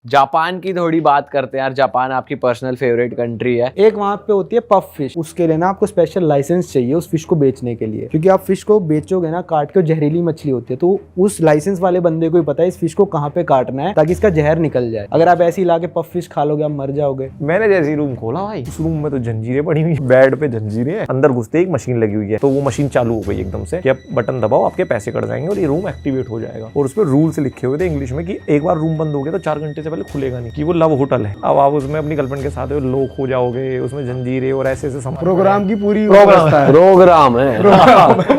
Japan की थोड़ी बात करते हैं यार। जापान आपकी पर्सनल फेवरेट कंट्री है। एक वहाँ पे होती है पफ फिश, उसके लिए ना आपको स्पेशल लाइसेंस चाहिए उस फिश को बेचने के लिए, क्योंकि आप फिश को बेचोगे ना काट के, जहरीली मछली होती है, तो उस लाइसेंस वाले बंदे को ही पता है इस फिश को कहाँ पे काटना है ताकि इसका जहर निकल जाए। अगर आप ऐसे ही ला के पफ फिश खा लोगे आप मर जाओगे। मैंने जैसे रूम खोला भाई, उस रूम में तो जंजीरें पड़ी हुई, बेड पे जंजीरें हैं, अंदर घुसते एक मशीन लगी हुई है, तो वो मशीन चालू हो गई एकदम से कि अब बटन दबाओ आपके पैसे कट जाएंगे और ये रूम एक्टिवेट हो जाएगा। और उसमें रूल्स लिखे हुए थे इंग्लिश में कि एक बार रूम बंद हो गया तो 4 घंटे से पहले खुलेगा नहीं, कि वो लव होटल है। अब आप उसमें अपनी गर्लफ्रेंड के साथ लोग हो जाओगे, उसमें जंजीरें और ऐसे प्रोग्राम की पूरी प्रोग्राम है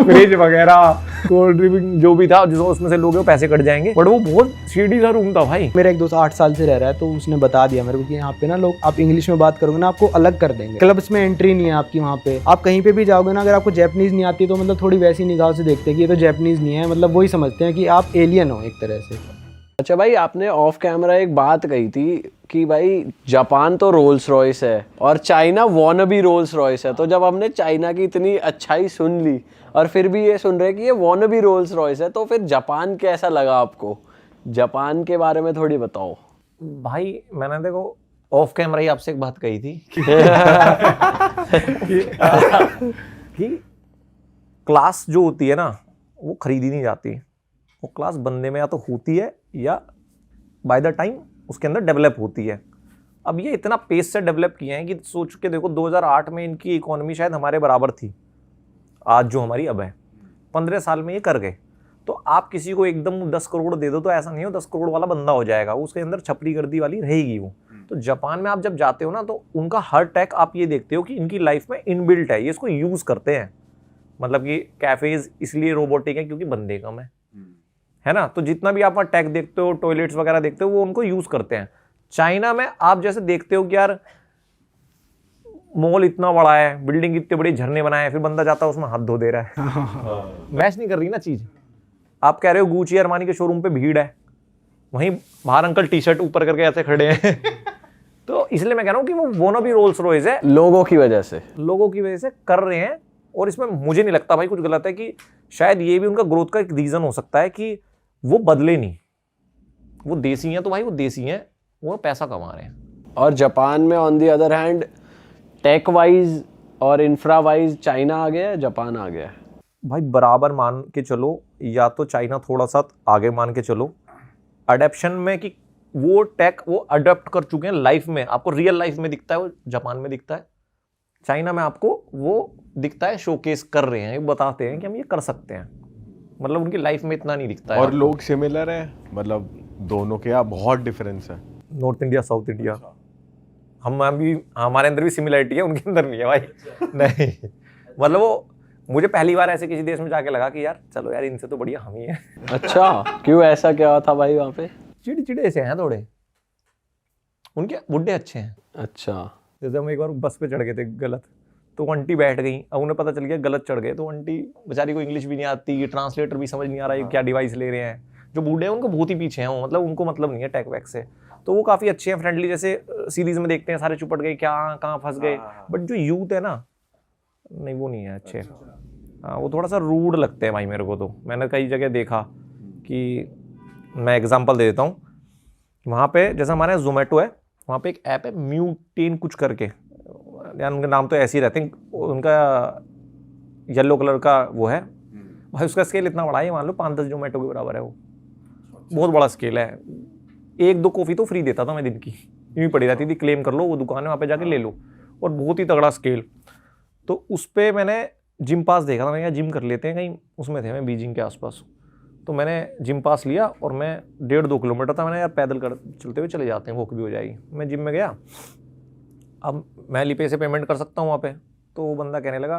फ्रिज वगैरह, कोल्ड ड्रिंक जो भी था, जो उसमें से लोग पैसे कट जाएंगे। बट वो बहुत सीढ़ी सा रूम था भाई। मेरा एक दोस्त 8 साल से रह रहा है, तो उसने बता दिया मेरे को कि यहाँ पे ना लोग, आप इंग्लिश में बात करोगे ना आपको अलग कर देंगे, क्लब्स में एंट्री नहीं है आपकी। वहाँ पे आप कहीं पे भी जाओगे ना, अगर आपको जैपनीज नहीं आती तो मतलब थोड़ी वैसी निगाह से देखते हैं कि ये तो जैपनीज नहीं है, मतलब वही समझते हैं कि आप एलियन हो एक तरह से। अच्छा भाई, आपने ऑफ कैमरा एक बात कही थी कि भाई जापान तो रोल्स रॉयस है और चाइना वॉनबी रोल्स रॉयस है। तो जब हमने चाइना की इतनी अच्छाई सुन ली और फिर भी ये सुन रहे कि ये वॉनबी रोल्स रॉयस है, तो फिर जापान कैसा लगा आपको? जापान के बारे में थोड़ी बताओ भाई। मैंने देखो ऑफ कैमरा ही आपसे एक बात कही थी कि क्लास जो होती है ना वो खरीदी नहीं जाती, वो क्लास बंदे में या तो होती है या बाय द टाइम उसके अंदर डेवलप होती है। अब ये इतना पेस से डेवलप किए हैं कि सोच के देखो 2008 में इनकी इकोनॉमी शायद हमारे बराबर थी आज जो हमारी अब है, 15 साल में ये कर गए। तो आप किसी को एकदम 10 करोड़ दे दो तो ऐसा नहीं हो 10 करोड़ वाला बंदा हो जाएगा, उसके अंदर छपरी गर्दी वाली रहेगी वो। तो जापान में आप जब जाते हो ना तो उनका हर टेक आप ये देखते हो कि इनकी लाइफ में इनबिल्ट है, ये इसको यूज करते हैं। मतलब कि कैफेज इसलिए रोबोटिक है क्योंकि बंदे कम है ना। तो जितना भी आप वहाँ टेक देखते हो, टॉयलेट्स वगैरह देखते हो, वो उनको यूज करते हैं। चाइना में आप जैसे देखते हो कि यार मॉल इतना बड़ा है, बिल्डिंग इतने बड़े झरने बनाए हैं, फिर बंदा जाता है उसमें हाथ धो दे रहा है। मैच नहीं कर रही ना चीज। आप कह रहे हो गुची अरमानी के शोरूम पे भीड़ है, वहीं बाहर अंकल टी शर्ट ऊपर करके ऐसे खड़े हैं तो इसलिए मैं कह रहा हूँ कि वो वॉनबी रोल्स रॉयस है, लोगों की वजह से कर रहे हैं। और इसमें मुझे नहीं लगता भाई कुछ गलत है, कि शायद ये भी उनका ग्रोथ का एक रीजन हो सकता है कि वो बदले नहीं, वो देसी हैं तो भाई वो देसी हैं, वो पैसा कमा रहे हैं। और जापान में on the other hand tech wise और इंफ्रा वाइज चाइना आ गया है, जापान आ गया है। भाई बराबर मान के चलो, या तो चाइना थोड़ा सा आगे मान के चलो अडेप्शन में, कि वो टेक वो अडेप्ट कर चुके हैं लाइफ में। आपको रियल लाइफ में दिखता है वो जापान में दिखता है, चाइना में आपको वो दिखता है शोकेस कर रहे हैं, बताते हैं कि हम ये कर सकते हैं। मतलब उनकी लाइफ में इतना नहीं दिखता है। और लोग सिमिलर हैं, मतलब दोनों के यहाँ बहुत डिफरेंस है। नॉर्थ इंडिया साउथ इंडिया, हम अभी हमारे अंदर भी सिमिलरिटी है, उनके अंदर नहीं है भाई नहीं मतलब वो मुझे पहली बार ऐसे किसी देश में जाके लगा कि यार चलो यार इनसे तो बढ़िया हम ही हैं। अच्छा, क्यों, ऐसा क्या था भाई वहाँ पे? चिड़चिड़े से हैं थोड़े, उनके बुड्ढे अच्छे हैं। अच्छा, जैसे हम एक बार बस पे चढ़ गए थे गलत, तो आंटी बैठ गई, अब उन्हें पता चल गया गलत चढ़ गए, तो आंटी बेचारी को इंग्लिश भी नहीं आती, ट्रांसलेटर भी समझ नहीं आ रहा है क्या डिवाइस ले रहे हैं। जो बूढ़े हैं उनको बहुत ही पीछे हैं, मतलब उनको मतलब नहीं है टेक वैक से, तो वो काफ़ी अच्छे हैं, फ्रेंडली, जैसे सीरीज में देखते हैं सारे चुपट गए क्या कहाँ फंस गए। बट जो यूथ है ना, नहीं वो नहीं है अच्छे। हाँ, वो थोड़ा सा रूड लगते हैं भाई मेरे को। तो मैंने कई जगह देखा कि मैं एग्जांपल दे देता हूँ, वहाँ पे जैसे हमारे यहाँ जोमेटो है, वहाँ पे एक ऐप है म्यूटेन कुछ करके, यार उनके नाम तो ऐसे ही रहते हैं, उनका येलो कलर का वो है भाई, उसका स्केल इतना बड़ा है, मान लो 5-10 जोमेटो के बराबर है वो, बहुत बड़ा स्केल है। 1-2 कॉफ़ी तो फ्री देता था मैं दिन की, यूँ पड़ी रहती थी, क्लेम कर लो, वो दुकान है वहाँ पे जाके ले लो, और बहुत ही तगड़ा स्केल। तो उस पर मैंने जिम पास देखा था, मैं क्या जिम कर लेते हैं कहीं, उसमें थे मैं बीजिंग के आसपास, तो मैंने जिम पास लिया और मैं 1.5-2 किलोमीटर था, मैंने यार पैदल कर चलते हुए चले जाते हैं, वॉक भी हो जाएगी। मैं जिम में गया, अब मैं एलीपे से पेमेंट कर सकता हूँ वहाँ पे, तो वो बंदा कहने लगा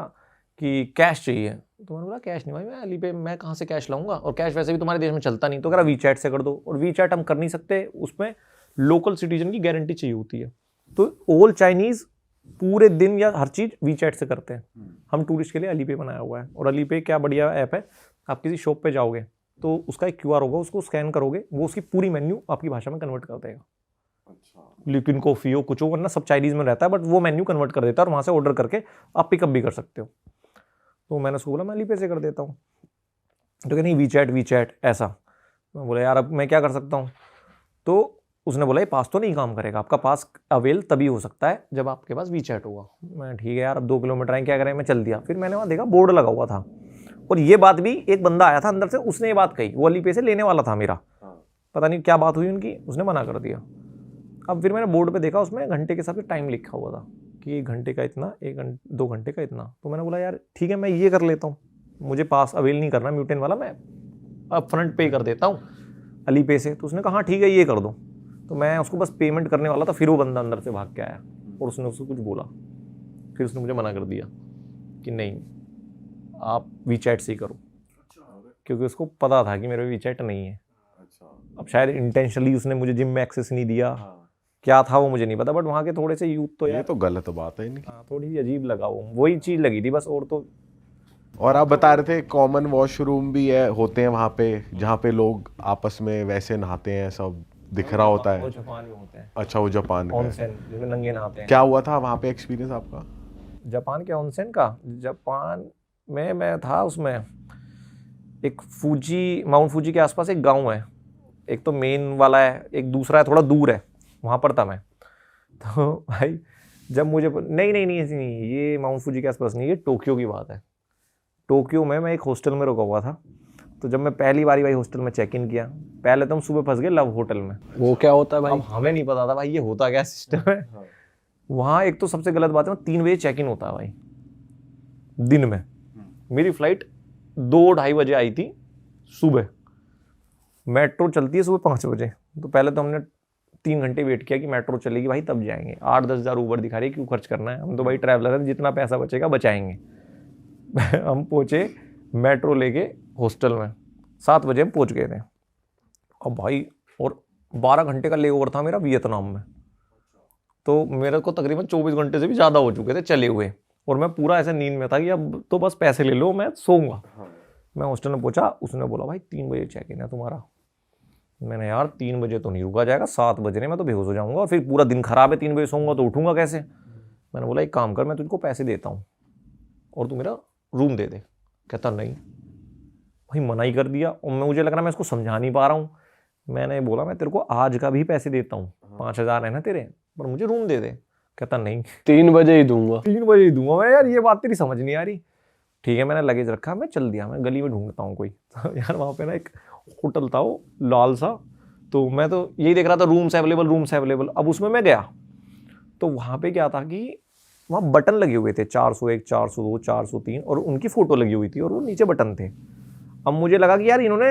कि कैश चाहिए, तो मैंने बोला कैश नहीं भाई, मैं एलीपे मैं कहाँ से कैश लाऊंगा, और कैश वैसे भी तुम्हारे देश में चलता नहीं, तो कह रहा वीचैट से कर दो, और वीचैट हम कर नहीं सकते, उसमें लोकल सिटीजन की गारंटी चाहिए होती है। तो ऑल चाइनीज़ पूरे दिन या हर चीज़ वीचैट से करते हैं, हम टूरिस्ट के लिए अलीपे बनाया हुआ है। और अलीपे क्या बढ़िया ऐप है, आप किसी शॉप पे जाओगे तो उसका एक QR होगा, उसको स्कैन करोगे, वो उसकी पूरी मेन्यू आपकी भाषा में कन्वर्ट कर देगा। लेकिन कॉफ़ी हो कुछ हो, वरना सब चाइनीज़ में रहता है, बट वो मेन्यू कन्वर्ट कर देता है और वहाँ से ऑर्डर करके आप पिकअप भी कर सकते हो। तो मैंने उसको बोला मैं अलीपे से कर देता हूँ, तो क्या नहीं वीचैट ऐसा। मैं बोला यार अब मैं क्या कर सकता हूँ, तो उसने बोला ये पास तो नहीं काम करेगा, आपका पास अवेल तभी हो सकता है जब आपके पास वीचैट होगा। मैं ठीक है यार, अब 2 किलोमीटर आए, क्या करें, मैं चल दिया। फिर मैंने वहाँ देखा बोर्ड लगा हुआ था, और ये बात भी एक बंदा आया था अंदर से, उसने ये बात कही, वो अली पे से लेने वाला था मेरा, पता नहीं क्या बात हुई उनकी, उसने मना कर दिया। अब फिर मैंने बोर्ड पे देखा, उसमें घंटे के हिसाब से टाइम लिखा हुआ था कि 1 घंटे का इतना, 2 घंटे का इतना। तो मैंने बोला यार ठीक है, मैं ये कर लेता हूँ, मुझे पास अवेल नहीं करना म्यूटेन वाला, मैं अब फ्रंट पे कर देता हूँ अली पे से। तो उसने कहा हाँ ठीक है ये कर दो। तो मैं उसको बस पेमेंट करने वाला था, फिर वो बंदा अंदर से भाग के आया और उसने उसको कुछ बोला। फिर उसने मुझे मना कर दिया कि नहीं आप वीचैट से ही करो, क्योंकि उसको पता था कि मेरे वीचैट नहीं है। अब शायद इंटेंशनली उसने मुझे जिम में एक्सेस नहीं दिया, क्या था वो मुझे नहीं पता, बट वहाँ के थोड़े से यूथ तो ये यार तो गलत बात है इनकी। हाँ, थोड़ी अजीब लगा वो, वही चीज़ लगी थी बस, और तो। और आप बता रहे थे कॉमन वॉशरूम भी है, होते हैं वहाँ पे, जहाँ पे लोग आपस में वैसे नहाते हैं, सब दिख रहा होता वो है। जापान में होते हैं अच्छा, वो जापान का है। ऑनसेन, जिसमें नंगे नहाते हैं। क्या हुआ था वहाँ पे एक्सपीरियंस आपका? जापान के ऑनसेन का, जापान में मैं था उसमें, एक फूजी, माउंट फूजी के आसपास एक गांव है, एक तो मेन वाला है, एक दूसरा है थोड़ा दूर है, वहाँ पर था मैं। तो भाई जब मुझे नहीं ऐसी नहीं, ये माउंट फूजी के आसपास नहीं, ये टोक्यो की बात है। टोक्यो में मैं एक हॉस्टल में रुका हुआ था। तो जब मैं पहली बारी भाई हॉस्टल में चेक इन किया, पहले तो हम सुबह फंस गए लव होटल में। वो क्या होता है भाई? अब हमें नहीं पता था भाई ये होता क्या सिस्टम है। वहाँ एक तो सबसे गलत बात है, 3 बजे चेक इन होता है भाई दिन में। मेरी फ्लाइट 2-2:30 बजे आई थी सुबह, मेट्रो चलती है सुबह 5 बजे। तो पहले तो हमने 3 घंटे वेट किया कि मेट्रो चलेगी भाई तब जाएंगे। 8-10 हज़ार ऊबर दिखा रही है, क्यों खर्च करना है, हम तो भाई ट्रैवलर है, जितना पैसा बचेगा बचाएंगे। हम पहुँचे मेट्रो लेके हॉस्टल में, 7 बजे हम पहुँच गए थे। अब भाई और 12 घंटे का ले ओवर था मेरा वियतनाम में। तो मेरे को तकरीबन 24 घंटे से भी ज़्यादा हो चुके थे चले हुए, और मैं पूरा ऐसे नींद में था कि अब तो बस पैसे ले लो, मैं सोऊंगा। मैं हॉस्टल में पहुंचा, उसने बोला भाई 3 बजे चेक इन है तुम्हारा। मैंने यार 3 बजे तो नहीं रुका जाएगा, 7 बजे नहीं, मैं तो बेहोश हो जाऊंगा, और फिर पूरा दिन खराब है, 3 बजे सोऊंगा तो उठूंगा कैसे। मैंने बोला एक काम कर, मैं तुझको पैसे देता हूँ और तू मेरा रूम दे दे। कहता नहीं। भाई मना ही कर दिया, और मुझे लग रहा मैं इसको समझा नहीं पा रहा हूँ। मैंने बोला मैं तेरे को आज का भी पैसे देता हूँ, 5,000 है ना तेरे, पर मुझे रूम दे दे। कहता नहीं 3 बजे ही दूंगा। 3 बजे ही दूंगा। मैं यार ये बात तेरी समझ नहीं आ रही। ठीक है, मैंने लगेज रखा, मैं चल दिया, मैं गली में ढूंढता हूँ कोई। तो यार वहाँ पे ना एक होटल था वो लाल सा, तो मैं तो यही देख रहा था रूम्स अवेलेबल। अब उसमें मैं गया तो वहाँ पे क्या था कि वहाँ बटन लगे हुए थे, 401, 402, 403, और उनकी फ़ोटो लगी हुई थी और वो नीचे बटन थे। अब मुझे लगा कि यार इन्होंने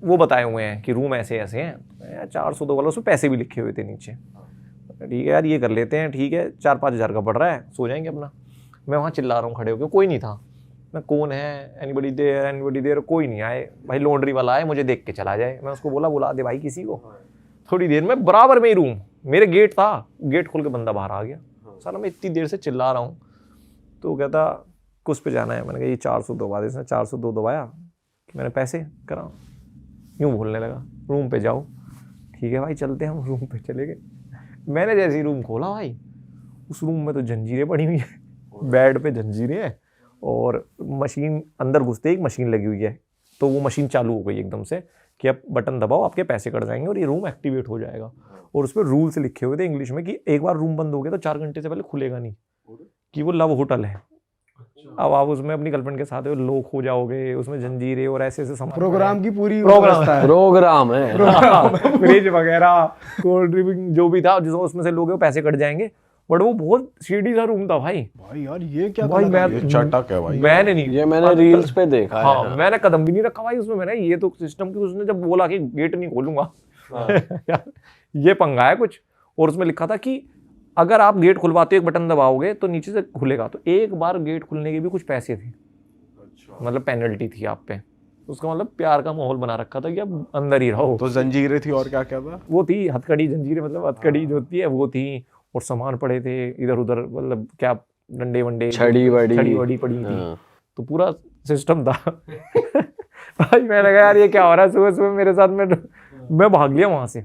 वो बताए हुए हैं कि रूम ऐसे ऐसे हैं, 402 वाला, उसमें पैसे भी लिखे हुए थे नीचे। ठीक है यार ये कर लेते हैं, ठीक है 4-5 हज़ार का पड़ रहा है, सो जाएंगे अपना। मैं वहाँ चिल्ला रहा हूँ खड़े होकर, कोई नहीं था। मैं कौन है, एनीबडी देयर, कोई नहीं आए। भाई लॉन्ड्री वाला आए, मुझे देख के चला जाए। मैं उसको बोला बुला दे भाई किसी को। थोड़ी देर में बराबर में ही रूम, मेरे गेट था, गेट खोल के बंदा बाहर आ गया। साला मैं इतनी देर से चिल्ला रहा हूँ, तो कहता कुछ पे जाना है। मैंने कहा ये 400 दबा दे। इसने 402 दबाया कि मैंने पैसे करा, यूँ बोलने लगा रूम पे जाओ। ठीक है भाई चलते हैं, हम रूम पे चले गए। मैंने जैसे ही रूम खोला भाई, उस रूम में तो जंजीरें पड़ी हुई है, बेड पे जंजीरें हैं, और मशीन अंदर घुसते ही एक मशीन लगी हुई है। तो वो मशीन चालू हो गई एकदम से कि अब बटन दबाओ आपके पैसे कट जाएंगे और ये रूम एक्टिवेट हो जाएगा। और उस पर रूल्स लिखे हुए थे इंग्लिश में कि एक बार रूम बंद हो गया तो 4 घंटे से पहले खुलेगा नहीं, कि वो लव होटल है। अब आप उसमें अपनी गर्लफ्रेंड के साथ लोग हो जाओगे, उसमें जंजीरें और ऐसे ऐसे प्रोग्राम की पूरी प्रोग्राम व्यवस्था है। प्रोग्राम है। फ्रिज वगैरह, कोल्ड ड्रिंक जो भी था, जिसमें उसमें से लोग हैं, पैसे कट जाएंगे। बट वो बहुत सीढ़ी सा रूम था भाई। भाई यार ये क्या भाई था? ये चटक है भाई। मैंने नहीं, ये मैंने रील्स पे देखा है। हाँ मैंने कदम भी नहीं रखा भाई उसमें। मैंने ये तो सिस्टम की, उसने जब बोला कि गेट नहीं खोलूंगा यार ये पंगा है कुछ। और उसमें लिखा था कि अगर आप गेट खुलवाते एक बटन दबाओगे तो नीचे से खुलेगा। तो एक बार गेट खुलने के भी कुछ पैसे थे, मतलब पेनल्टी थी आप पे। उसका मतलब प्यार का माहौल बना रखा था कि अब अंदर ही रहो। तो जंजीरें थी और क्या क्या था? वो थी हथकड़ी जंजीरें, मतलब हथकड़ी जो होती है वो थी, और सामान पड़े थे इधर उधर, मतलब क्या डंडे वंडे, छड़ी वड़ी पड़ी थी। हाँ। तो पूरा सिस्टम था। भाई मैंने कहा यार ये क्या हो रहा है सुबह सुबह मेरे साथ में। मैं भाग लिया वहां से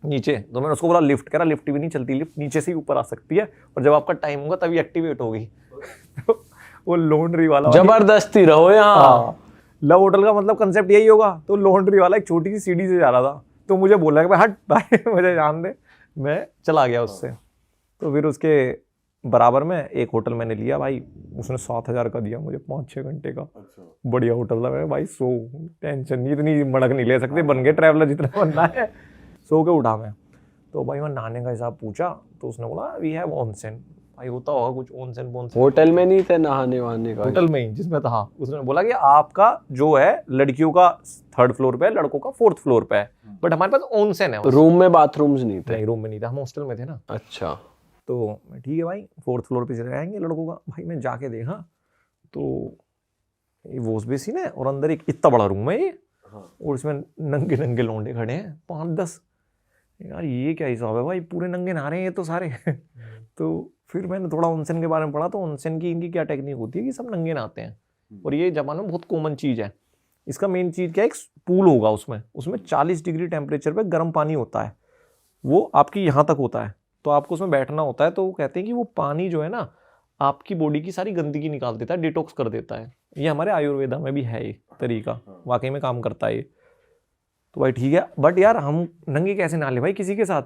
नीचे। तो मैंने उसको बोला लिफ्ट करा, लिफ्ट भी नहीं चलती, लिफ्ट नीचे से ही ऊपर आ सकती है, और जब आपका टाइम होगा तभी एक्टिवेट होगी। तो वो लॉन्ड्री वाला जबरदस्ती रहो यहाँ। लव होटल का मतलब कंसेप्ट यही होगा। तो लॉन्ड्री वाला एक छोटी सी सीढ़ी से जा रहा था, तो मुझे बोला कि भाई हट भाई मुझे जान दे, मैं चला गया उससे। तो फिर उसके बराबर में एक होटल मैंने लिया भाई, उसने 7,000 का दिया मुझे 5-6 घंटे का। बढ़िया होटल था। मैं भाई सो, टेंशन नहीं, इतनी मड़क नहीं ले सकते, बन गए ट्रैवलर जितना बनना है। सो के उठा मैं, तो भाई मैं नहाने का हिसाब पूछा तो उसने बोला वी हैव ऑनसेन। भाई होता होगा कुछ ऑनसेन बोनसेन। होटल में नहीं थे नहाने वहाने का? होटल में ही जिसमें था। उसने बोला कि आपका जो है लड़कियों का 3rd फ्लोर पे है, लड़कों का 4th फ्लोर पे है, बट हमारे पास ऑनसेन है। रूम में बाथरूम्स नहीं थे? नहीं, रूम में नहीं था, हम हॉस्टल में थे ना। अच्छा। तो ठीक है भाई 4th फ्लोर पे चले जाएंगे लड़कों का। भाई मैं जाके देखा तो ये वॉश बेसिन है और अंदर एक इतना बड़ा रूम है ये, और इसमें नंगे नंगे लौंडे खड़े हैं 5-10। यार ये क्या हिसाब है भाई, पूरे नंगे नहा रहे हैं ये तो सारे। तो फिर मैंने थोड़ा ऑनसेन के बारे में पढ़ा, तो ऑनसेन की इनकी क्या टेक्निक होती है कि सब नंगे नहाते हैं, और ये जापान में बहुत कॉमन चीज़ है। इसका मेन चीज़ क्या है, एक पूल होगा उसमें 40 डिग्री टेम्परेचर पे गर्म पानी होता है, वो आपकी यहाँ तक होता है, तो आपको उसमें बैठना होता है। तो वो कहते हैं कि वो पानी जो है ना आपकी बॉडी की सारी गंदगी निकाल देता है, डिटॉक्स कर देता है। ये हमारे आयुर्वेदा में भी है ये तरीका, वाकई में काम करता है ये। तो भाई ठीक है, बट यार हम नंगे कैसे नहा ले भाई किसी के साथ,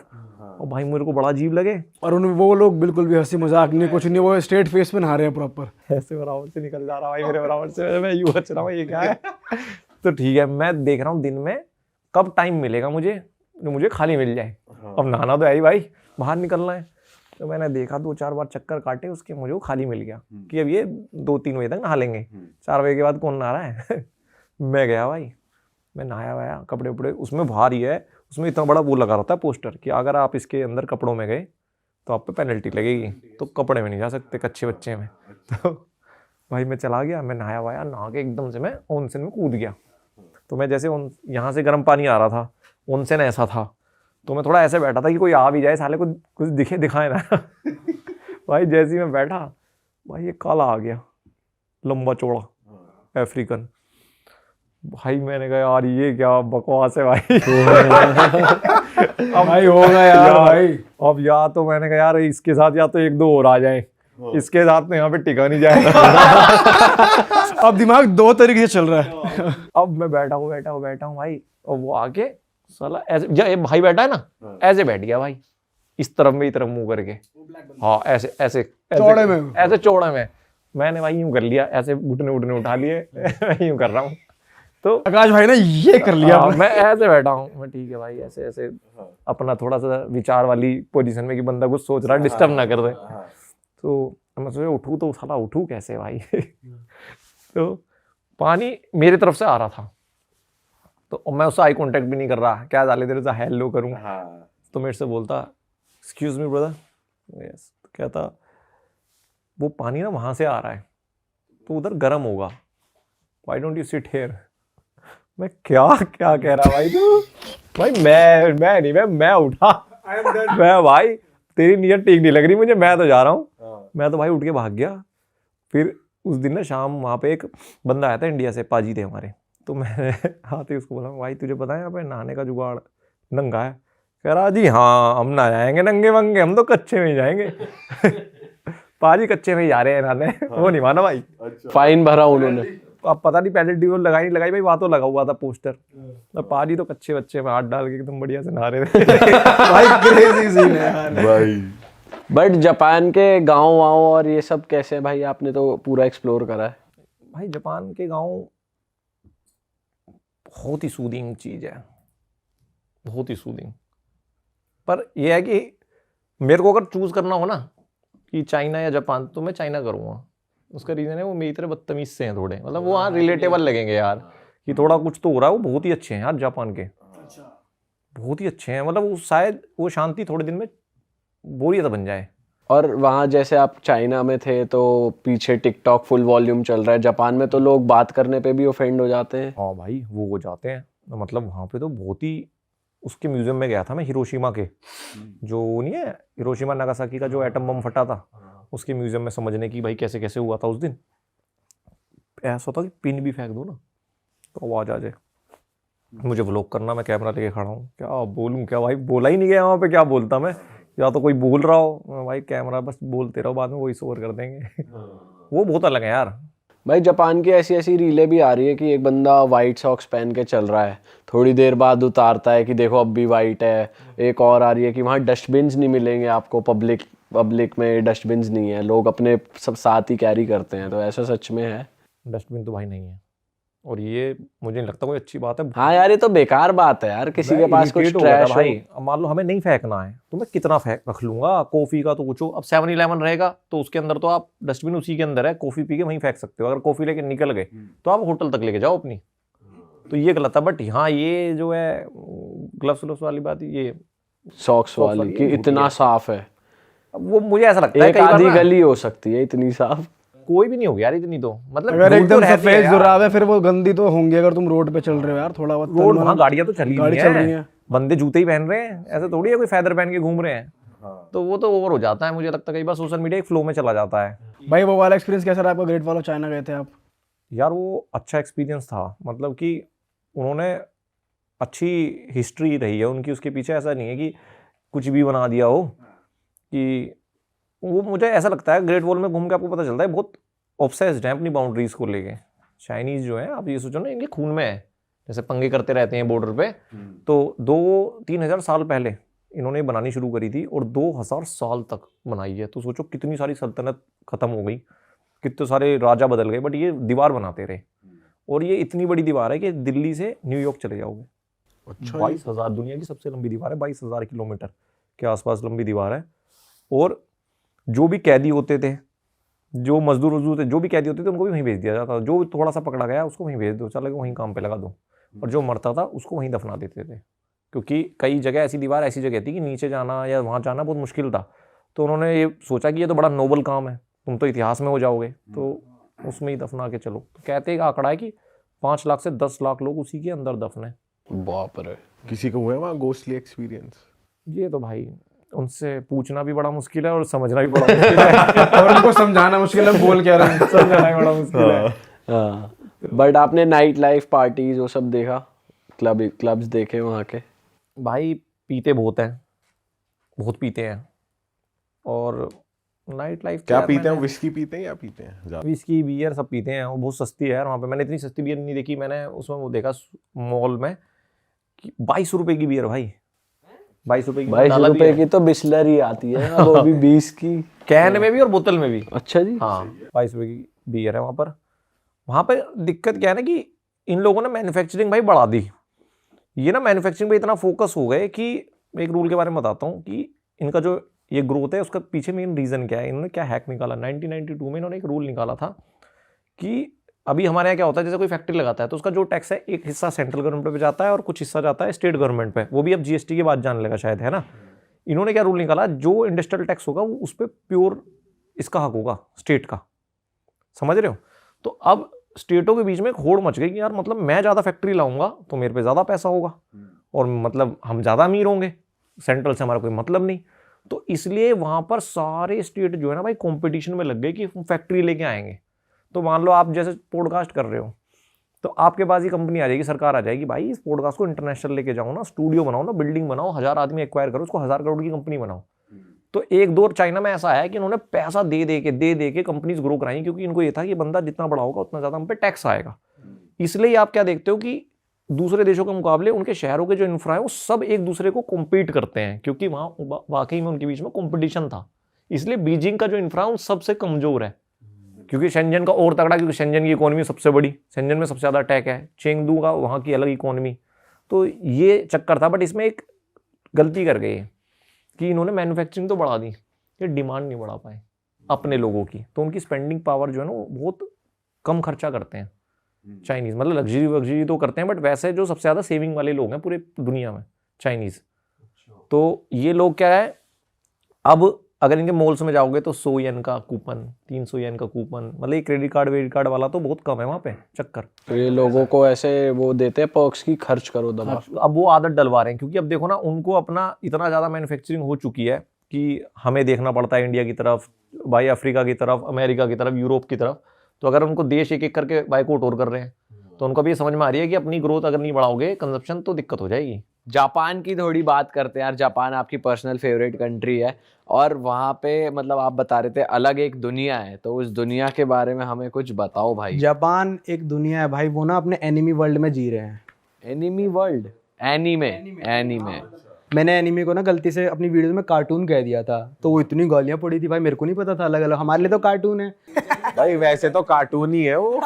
और भाई मेरे को बड़ा अजीब लगे। और उन वो लोग बिल्कुल भी हंसी मजाक नहीं, कुछ नहीं, वो स्ट्रेट फेस पे नहा रहे हैं प्रॉपर। ऐसे बराबर से निकल जा रहा भाई मेरे बराबर से, मैं यूँ बच रहा हूँ ये क्या है। तो ठीक है, मैं देख रहा हूँ दिन में कब टाइम मिलेगा मुझे जो मुझे खाली मिल जाए। अब नहाना तो है ही भाई, बाहर निकलना है। तो मैंने देखा 2-4 बार चक्कर काटे उसके, मुझे वो खाली मिल गया कि अब ये 2-3 बजे तक नहा लेंगे, 4 बजे के बाद कौन नहा रहा है। मैं गया भाई, मैं नहाया वाया, कपड़े उपड़े, उसमें बाहर ही है, उसमें इतना बड़ा वो लगा रहता है पोस्टर कि अगर आप इसके अंदर कपड़ों में गए तो आप पे पेनल्टी लगेगी, तो कपड़े में नहीं जा सकते कच्चे बच्चे में। तो भाई मैं चला गया, मैं नहाया वाया, नहा के एकदम से मैं ऑनसेन में कूद गया। तो मैं जैसे यहाँ से गर्म पानी आ रहा था, ऑनसेन ऐसा था, तो मैं थोड़ा ऐसे बैठा था कि कोई आ भी जाए साले को कुछ दिखाए ना। भाई जैसे ही मैं बैठा, भाई ये काला आ गया, लंबा चौड़ा अफ्रीकन। भाई मैंने कहा यार ये क्या बकवास है भाई। अब भाई होगा यार भाई। अब या तो मैंने कहा यार इसके साथ या तो 1-2 और आ जाए, इसके साथ तो यहाँ पे टिका नहीं जाए। अब दिमाग 2 तरीके से चल रहा है। अब मैं बैठा हूँ भाई, और वो आके साला ऐसे, ये भाई बैठा है ना, ऐसे बैठ गया भाई, इस तरफ में, तरफ मुंह करके, हाँ ऐसे ऐसे चौड़े में, ऐसे चौड़े में। मैंने भाई यूं कर लिया, ऐसे घुटने उठने उठा लिए। मैं यूं कर रहा हूँ, तो आकाश भाई ने ये कर लिया। मैं ऐसे बैठा हूँ, मैं ठीक है भाई, ऐसे ऐसे अपना थोड़ा सा विचार वाली पोजीशन में कि बंदा कुछ सोच रहा है, डिस्टर्ब ना कर दे। तो मैं सोचा उठूँ तो साला उठूँ कैसे भाई। तो पानी मेरे तरफ से आ रहा था, तो मैं उससे आई कांटेक्ट भी नहीं कर रहा, क्या डाले तेरे से हेलो करूँ। तो मेरे से बोलता एक्सक्यूज मी ब्रदर, यस। तो कहता वो पानी ना वहाँ से आ रहा है, तो उधर गर्म होगा, why don't you sit here. मैं क्या क्या कह रहा भाई तू। भाई मैं उठा, मैं भाई तेरी नीयत ठीक नहीं लग रही मुझे, मैं तो जा रहा हूँ। मैं तो भाई उठ के भाग गया। फिर उस दिन ना शाम वहाँ पे एक बंदा आया था इंडिया से, पाजी थे हमारे। तो मैंने आते उसको बोला भाई तुझे पता है यहाँ पे नहाने का जुगाड़, नंगा है। कह रहा जी हाँ हम ना जाएंगे नंगे वंगे, हम तो कच्चे में ही जाएंगे। पाजी कच्चे में ही जा रहे हैं नहाने। वो नहीं माना भाई, फाइन भरा उन्होंने। अब पता नहीं पेनल्टी वो लगाई नहीं लगाई भाई, वहाँ तो लगा हुआ था पोस्टर। तो पाजी तो कच्चे बच्चे में हाथ डाल के एकदम बढ़िया से नहा रहे थे। भाई क्रेजी सीन है यार भाई। बट जापान के गांव वाँव और ये सब कैसे है भाई, आपने तो पूरा एक्सप्लोर करा है। भाई जापान के गांव बहुत ही सूदिंग चीज़ है, बहुत ही सूदिंग। पर यह है कि मेरे को अगर चूज करना हो ना कि चाइना या जापान, तो मैं चाइना करूँगा। उसका रीज़न है वो मेरी तरह बदतमीज से हैं थोड़े, मतलब वो हाँ रिलेटेबल लगेंगे यार कि थोड़ा कुछ तो हो रहा है। वो बहुत ही अच्छे हैं यार जापान के, बहुत ही अच्छे हैं। मतलब वो शायद वो शांति थोड़े दिन में बोरियत बन जाए। और वहाँ जैसे आप चाइना में थे तो पीछे टिकटॉक फुल वॉल्यूम चल रहा है, जापान में तो लोग बात करने पे भी ऑफेंड हो जाते हैं। हाँ भाई वो हो जाते हैं, मतलब वहाँ पे तो बहुत ही। उसके म्यूजियम में गया था मैं, हिरोशिमा के, जो नहीं है हिरोशिमा नागासाकी का जो एटम बम फटा था, उसके म्यूजियम में समझने की भाई कैसे कैसे हुआ था उस दिन। ऐसा होता कि पिन भी फेंक दो ना तो आवाज़ आ जाए। मुझे व्लॉग करना, मैं कैमरा लेके खड़ा हूँ, क्या बोलूँ क्या भाई, बोला ही नहीं गया वहाँ पे, क्या बोलता मैं। या तो कोई बोल रहा हो, मैं भाई कैमरा बस बोलते रहो, बाद में वॉइस ओवर कर देंगे। वो बहुत अलग है यार। भाई जापान की ऐसी ऐसी रीलें भी आ रही है कि एक बंदा वाइट सॉक्स पहन के चल रहा है, थोड़ी देर बाद उतारता है कि देखो अब भी वाइट है। एक और आ रही है कि वहाँ डस्टबिन्स नहीं मिलेंगे आपको, पब्लिक में डस्टबिन्स नहीं है, लोग अपने सब साथ ही कैरी करते हैं। तो ऐसा सच में है? डस्टबिन तो भाई नहीं है, और ये मुझे नहीं लगता कोई अच्छी बात है। हाँ यार, ये तो बेकार बात है यार, किसी के पास कुछ irritate हो गया था ट्रैश भाई। अब मान लो हमें नहीं फेंकना है तो मैं कितना फेंक रख लूंगा कॉफी का, तो कुछ अब 7-Eleven रहेगा तो उसके अंदर तो आप डस्टबिन उसी के अंदर है, कॉफी पी के वहीं फेंक सकते हो। अगर कॉफी लेके निकल गए तो आप होटल तक लेके जाओ अपनी, तो ये गलत है। बट हाँ, ये जो है ग्लव्स वाली बात, ये सॉक्स वाली कि ये इतना साफ है, अब वो मुझे ऐसा लगता है एक कई बार आधी ना, गली हो सकती है इतनी साफ। कोई भी नहीं होगी यार इतनी, तो मतलब अगर धूल तो एकदम रहती है सफेद यार। जुराब है फिर वो गंदी तो होंगी। अगर तुम रोड पे चल रहे हो यार, थोड़ा बहुत रोड वहाँ गाड़ियां तो चली गाड़ी नहीं चल रही है, है। बंदे जूते ही पहन रहे हैं, ऐसे थोड़ी है कोई फैदर पहन के घूम रहे हैं। तो वो तो ओवर हो जाता है, मुझे लगता है कई बार सोशल मीडिया एक फ्लो में चला जाता है। भाई वो वाला एक्सपीरियंस कैसा रहा आपका? ग्रेट वॉल ऑफ चाइना गए थे आप? यार वो अच्छा एक्सपीरियंस था, मतलब कि उन्होंने अच्छी हिस्ट्री रही है उनकी उसके पीछे। ऐसा नहीं है कि कुछ भी बना दिया हो, कि वो मुझे ऐसा लगता है ग्रेट वॉल में घूम के आपको पता चलता है बहुत ऑब्सेस्ड हैं अपनी बाउंड्रीज को लेके। चाइनीज जो है, आप ये सोचो ना, इनके खून में है, जैसे पंगे करते रहते हैं बॉर्डर पे। तो 2-3 हज़ार साल पहले इन्होंने बनानी शुरू करी थी और 2000 साल तक बनाई है। तो सोचो कितनी सारी सल्तनत खत्म हो गई, कितने सारे राजा बदल गए, बट ये दीवार बनाते रहे। और ये इतनी बड़ी दीवार है कि दिल्ली से न्यूयॉर्क चले जाओगे। अच्छा, 22,000, दुनिया की सबसे लंबी दीवार है, 22,000 किलोमीटर के आसपास लंबी दीवार है। और जो भी कैदी होते थे, जो मजदूर थे, जो भी कैदी होते थे, उनको भी वहीं भेज दिया जाता था। जो थोड़ा सा पकड़ा गया उसको वहीं भेज दो, चलो वहीं काम पे लगा दो। और जो मरता था उसको वहीं दफना देते थे, क्योंकि कई जगह ऐसी दीवार ऐसी जगह थी कि नीचे जाना या वहाँ जाना बहुत मुश्किल था। तो उन्होंने ये सोचा कि ये तो बड़ा नोबल काम है, तुम तो इतिहास में हो जाओगे, तो उसमें ही दफना के चलो। तो कहते एक आंकड़ा है कि 5 लाख से 10 लाख लोग उसी के अंदर दफन है। बाप रे। किसी को हुआ है वहाँ घोस्टली एक्सपीरियंस? ये तो भाई उनसे पूछना भी बड़ा मुश्किल है और समझना भी बड़ा मुश्किल है। और उनको समझाना मुश्किल है, बोल क्या रहे हैं। समझना भी बड़ा मुश्किल है। हाँ, बट आपने नाइट लाइफ पार्टीज वो सब देखा? क्लब्स देखे वहाँ के? भाई पीते बहुत हैं, बहुत पीते हैं। और नाइट लाइफ क्या पीते हैं? विस्की पीते हैं या पीते हैं ज्यादा? विस्की बियर सब पीते हैं, वो बहुत सस्ती है यार वहाँ पे। मैंने इतनी सस्ती बियर नहीं देखी, मैंने उसमें वो देखा मॉल में कि 22 रुपए की बियर भाई, 22 रुपए की। 22 रुपए की तो बिस्लरी आती है, वो भी 20 की कैन में भी और बोतल में भी। अच्छा जी। हाँ, 22 रुपए की बियर है वहाँ पर। वहाँ पे दिक्कत क्या है ना, कि इन लोगों ने मैन्युफैक्चरिंग भाई बढ़ा दी। ये ना मैन्युफैक्चरिंग पे इतना फोकस हो गए कि एक रूल के बारे में बताता हूँ कि इनका जो ये ग्रोथ है उसका पीछे मेन रीज़न क्या है। इन्होंने क्या हैक निकाला, 1992 में इन्होंने एक रूल निकाला था कि अभी हमारे यहाँ क्या होता है, जैसे कोई फैक्ट्री लगाता है तो उसका जो टैक्स है एक हिस्सा सेंट्रल गवर्नमेंट पे जाता है और कुछ हिस्सा जाता है स्टेट गवर्नमेंट पे। वो भी अब जीएसटी के बाद जाने लगा शायद, है ना। इन्होंने क्या रूल निकाला, जो इंडस्ट्रियल टैक्स होगा वो उस पर प्योर इसका हक होगा, स्टेट का। समझ रहे हो? तो अब स्टेटों के बीच में एक होड़ मच गई कि यार मतलब मैं ज़्यादा फैक्ट्री लाऊंगा तो मेरे पे ज़्यादा पैसा होगा और मतलब हम ज़्यादा अमीर होंगे, सेंट्रल से हमारा कोई मतलब नहीं। तो इसलिए वहाँ पर सारे स्टेट जो है ना भाई कंपटीशन में लग गए कि फैक्ट्री लेके आएंगे। तो मान लो आप जैसे पॉडकास्ट कर रहे हो तो आपके पास ही कंपनी आ जाएगी, सरकार आ जाएगी, भाई इस पॉडकास्ट को इंटरनेशनल लेके जाओ ना, स्टूडियो बनाओ ना, बिल्डिंग बनाओ, 1000 आदमी एक्वायर करो, उसको 1000 करोड़ की कंपनी बनाओ। तो एक दौर चाइना में ऐसा है कि उन्होंने पैसा दे दे के कंपनीज ग्रो कराई, क्योंकि इनको ये था कि बंदा जितना बड़ा होगा उतना ज़्यादा हम पे टैक्स आएगा। इसलिए आप क्या देखते हो कि दूसरे देशों के मुकाबले उनके शहरों के जो इंफ्रा है वो सब एक दूसरे को कॉम्पीट करते हैं, क्योंकि वहाँ वाकई में उनके बीच में कॉम्पिटिशन था। इसलिए बीजिंग का जो इंफ्रा है वो सबसे कमजोर है, क्योंकि शेंजन का और तगड़ा, क्योंकि शेंजन की इकोनॉमी सबसे बड़ी, शेंजन में सबसे ज़्यादा टैक है, चेंगदू का वहाँ की अलग इकोनॉमी। तो ये चक्कर था। बट इसमें एक गलती कर गए कि इन्होंने मैन्युफैक्चरिंग तो बढ़ा दी, ये डिमांड नहीं बढ़ा पाए अपने लोगों की। तो उनकी स्पेंडिंग पावर जो है ना वो बहुत कम खर्चा करते हैं चाइनीज़। मतलब लग्जरी तो करते हैं, बट वैसे जो सबसे ज़्यादा सेविंग वाले लोग हैं पूरे दुनिया में चाइनीज़। तो ये लोग क्या है, अब अगर इनके मॉल्स में जाओगे तो 100 येन का कूपन, 300 येन का कूपन, मतलब ये क्रेडिट कार्ड वाला तो बहुत कम है वहाँ पे चक्कर। तो ये लोगों को ऐसे वो देते हैं पर्क्स की, खर्च करो दबा। अब वो आदत डलवा रहे हैं, क्योंकि अब देखो ना उनको अपना इतना ज़्यादा मैन्युफैक्चरिंग हो चुकी है कि हमें देखना पड़ता है इंडिया की तरफ, भाई अफ्रीका की तरफ, अमेरिका की तरफ, यूरोप की तरफ। तो अगर उनको देश एक एक करके बाइकआउट और कर रहे हैं तो उनको भी ये समझ में आ रही है कि अपनी ग्रोथ अगर नहीं बढ़ाओगे कंजप्शन तो दिक्कत हो जाएगी। जापान की थोड़ी बात करते हैं यार। जापान आपकी पर्सनल फेवरेट कंट्री है और वहाँ पे मतलब आप बता रहे थे अलग एक दुनिया है, तो उस दुनिया के बारे में हमें कुछ बताओ भाई। जापान एक दुनिया है भाई, वो ना अपने एनिमी वर्ल्ड में जी रहे हैं। Enemy world, anime anime. मैंने एनिमी को ना गलती से अपनी वीडियो में कार्टून कह दिया था, तो वो इतनी गालियां पड़ी थी भाई, मेरे को नहीं पता था अलग अलग, हमारे लिए तो कार्टून है। भाई वैसे तो कार्टून ही है वो।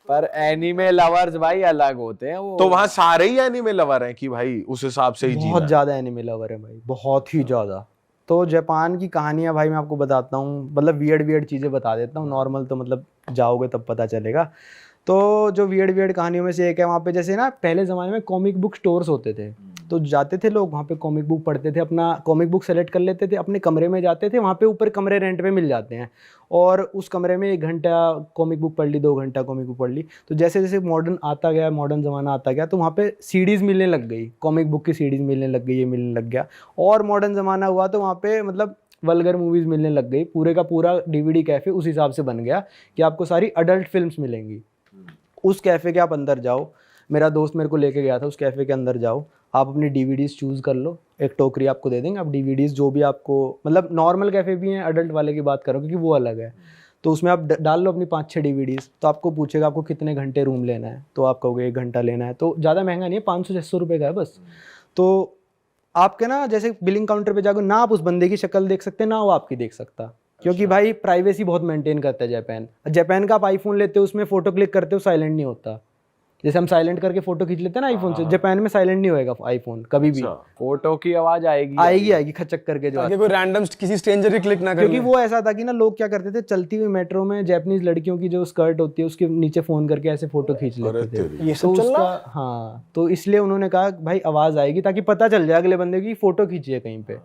पर एनीमे लवर्स भाई अलग होते हैं वो। तो वहाँ सारे ही एनिमे लवर हैं कि भाई उस हिसाब से ही जीना बहुत है? ज्यादा एनिमे लवर है भाई, बहुत ही ज्यादा। तो जापान की कहानियां भाई मैं आपको बताता हूँ, मतलब वियर्ड वियर्ड चीजें बता देता हूँ, नॉर्मल तो मतलब जाओगे तब पता चलेगा। तो जो वियर्ड वियर्ड कहानियों में से एक है, वहाँ पे जैसे ना पहले ज़माने में कॉमिक बुक स्टोर्स होते थे, तो जाते थे लोग वहाँ पे कॉमिक बुक पढ़ते थे, अपना कॉमिक बुक सेलेक्ट कर लेते थे, अपने कमरे में जाते थे, वहाँ पे ऊपर कमरे रेंट पे मिल जाते हैं, और उस कमरे में 1 घंटा कॉमिक बुक पढ़ ली, 2 घंटा कॉमिक बुक पढ़ ली। तो जैसे जैसे मॉडर्न आता गया, मॉडर्न ज़माना आता गया, तो वहाँ पे सीडीज़ मिलने लग गई, कॉमिक बुक की सीडीज़ मिलने लग गई, ये मिलने लग गया। और मॉडर्न ज़माना हुआ तो वहाँ पे मतलब वल्गर मूवीज़ मिलने लग गई, पूरे का पूरा DVD कैफ़े उस हिसाब से बन गया कि आपको सारी अडल्ट फिल्म्स मिलेंगी। उस कैफ़े के आप अंदर जाओ, मेरा दोस्त मेरे को लेके गया था, उस कैफ़े के अंदर जाओ, आप अपनी DVDs चूज़ कर लो, एक टोकरी आपको दे देंगे, आप DVDs जो भी आपको, मतलब नॉर्मल कैफ़े भी हैं, अडल्ट वाले की बात करो क्योंकि वो अलग है, तो उसमें आप डाल लो अपनी 5-6 DVDs। तो आपको पूछेगा आपको कितने घंटे रूम लेना है, तो आप कहोगे 1 घंटा लेना है, तो ज़्यादा महंगा नहीं है, 500-600 रुपये का है बस। तो आपके ना जैसे बिलिंग काउंटर पे जाकर ना आप उस बंदे की शक्ल देख सकते, ना वो आपकी देख सकता, क्योंकि भाई प्राइवेसी बहुत मेंटेन करता है जापान। जापान का आप आईफोन लेते हो, उसमें फोटो क्लिक करते हो, साइलेंट नहीं होता, जैसे हम साइलेंट करके फोटो खींच लेते हैं ना आईफोन से, जापान में साइलेंट नहीं होएगा आईफोन कभी भी, फोटो की आवाज आएगी आएगी खचक करके जो ताकि कोई रैंडम किसी स्ट्रेंजर ही क्लिक ना करे। क्योंकि वो ऐसा था कि ना लोग क्या करते थे, चलती हुई मेट्रो में जापानीज लड़कियों की जो स्कर्ट होती है उसके नीचे फोन करके ऐसे फोटो खींच लेते थे। ये तो सब चल उसका रहा। हाँ, तो इसलिए उन्होंने कहा भाई आवाज़ आएगी ताकि पता चल जाए अगले बंदे की फोटो खींची है कहीं पे।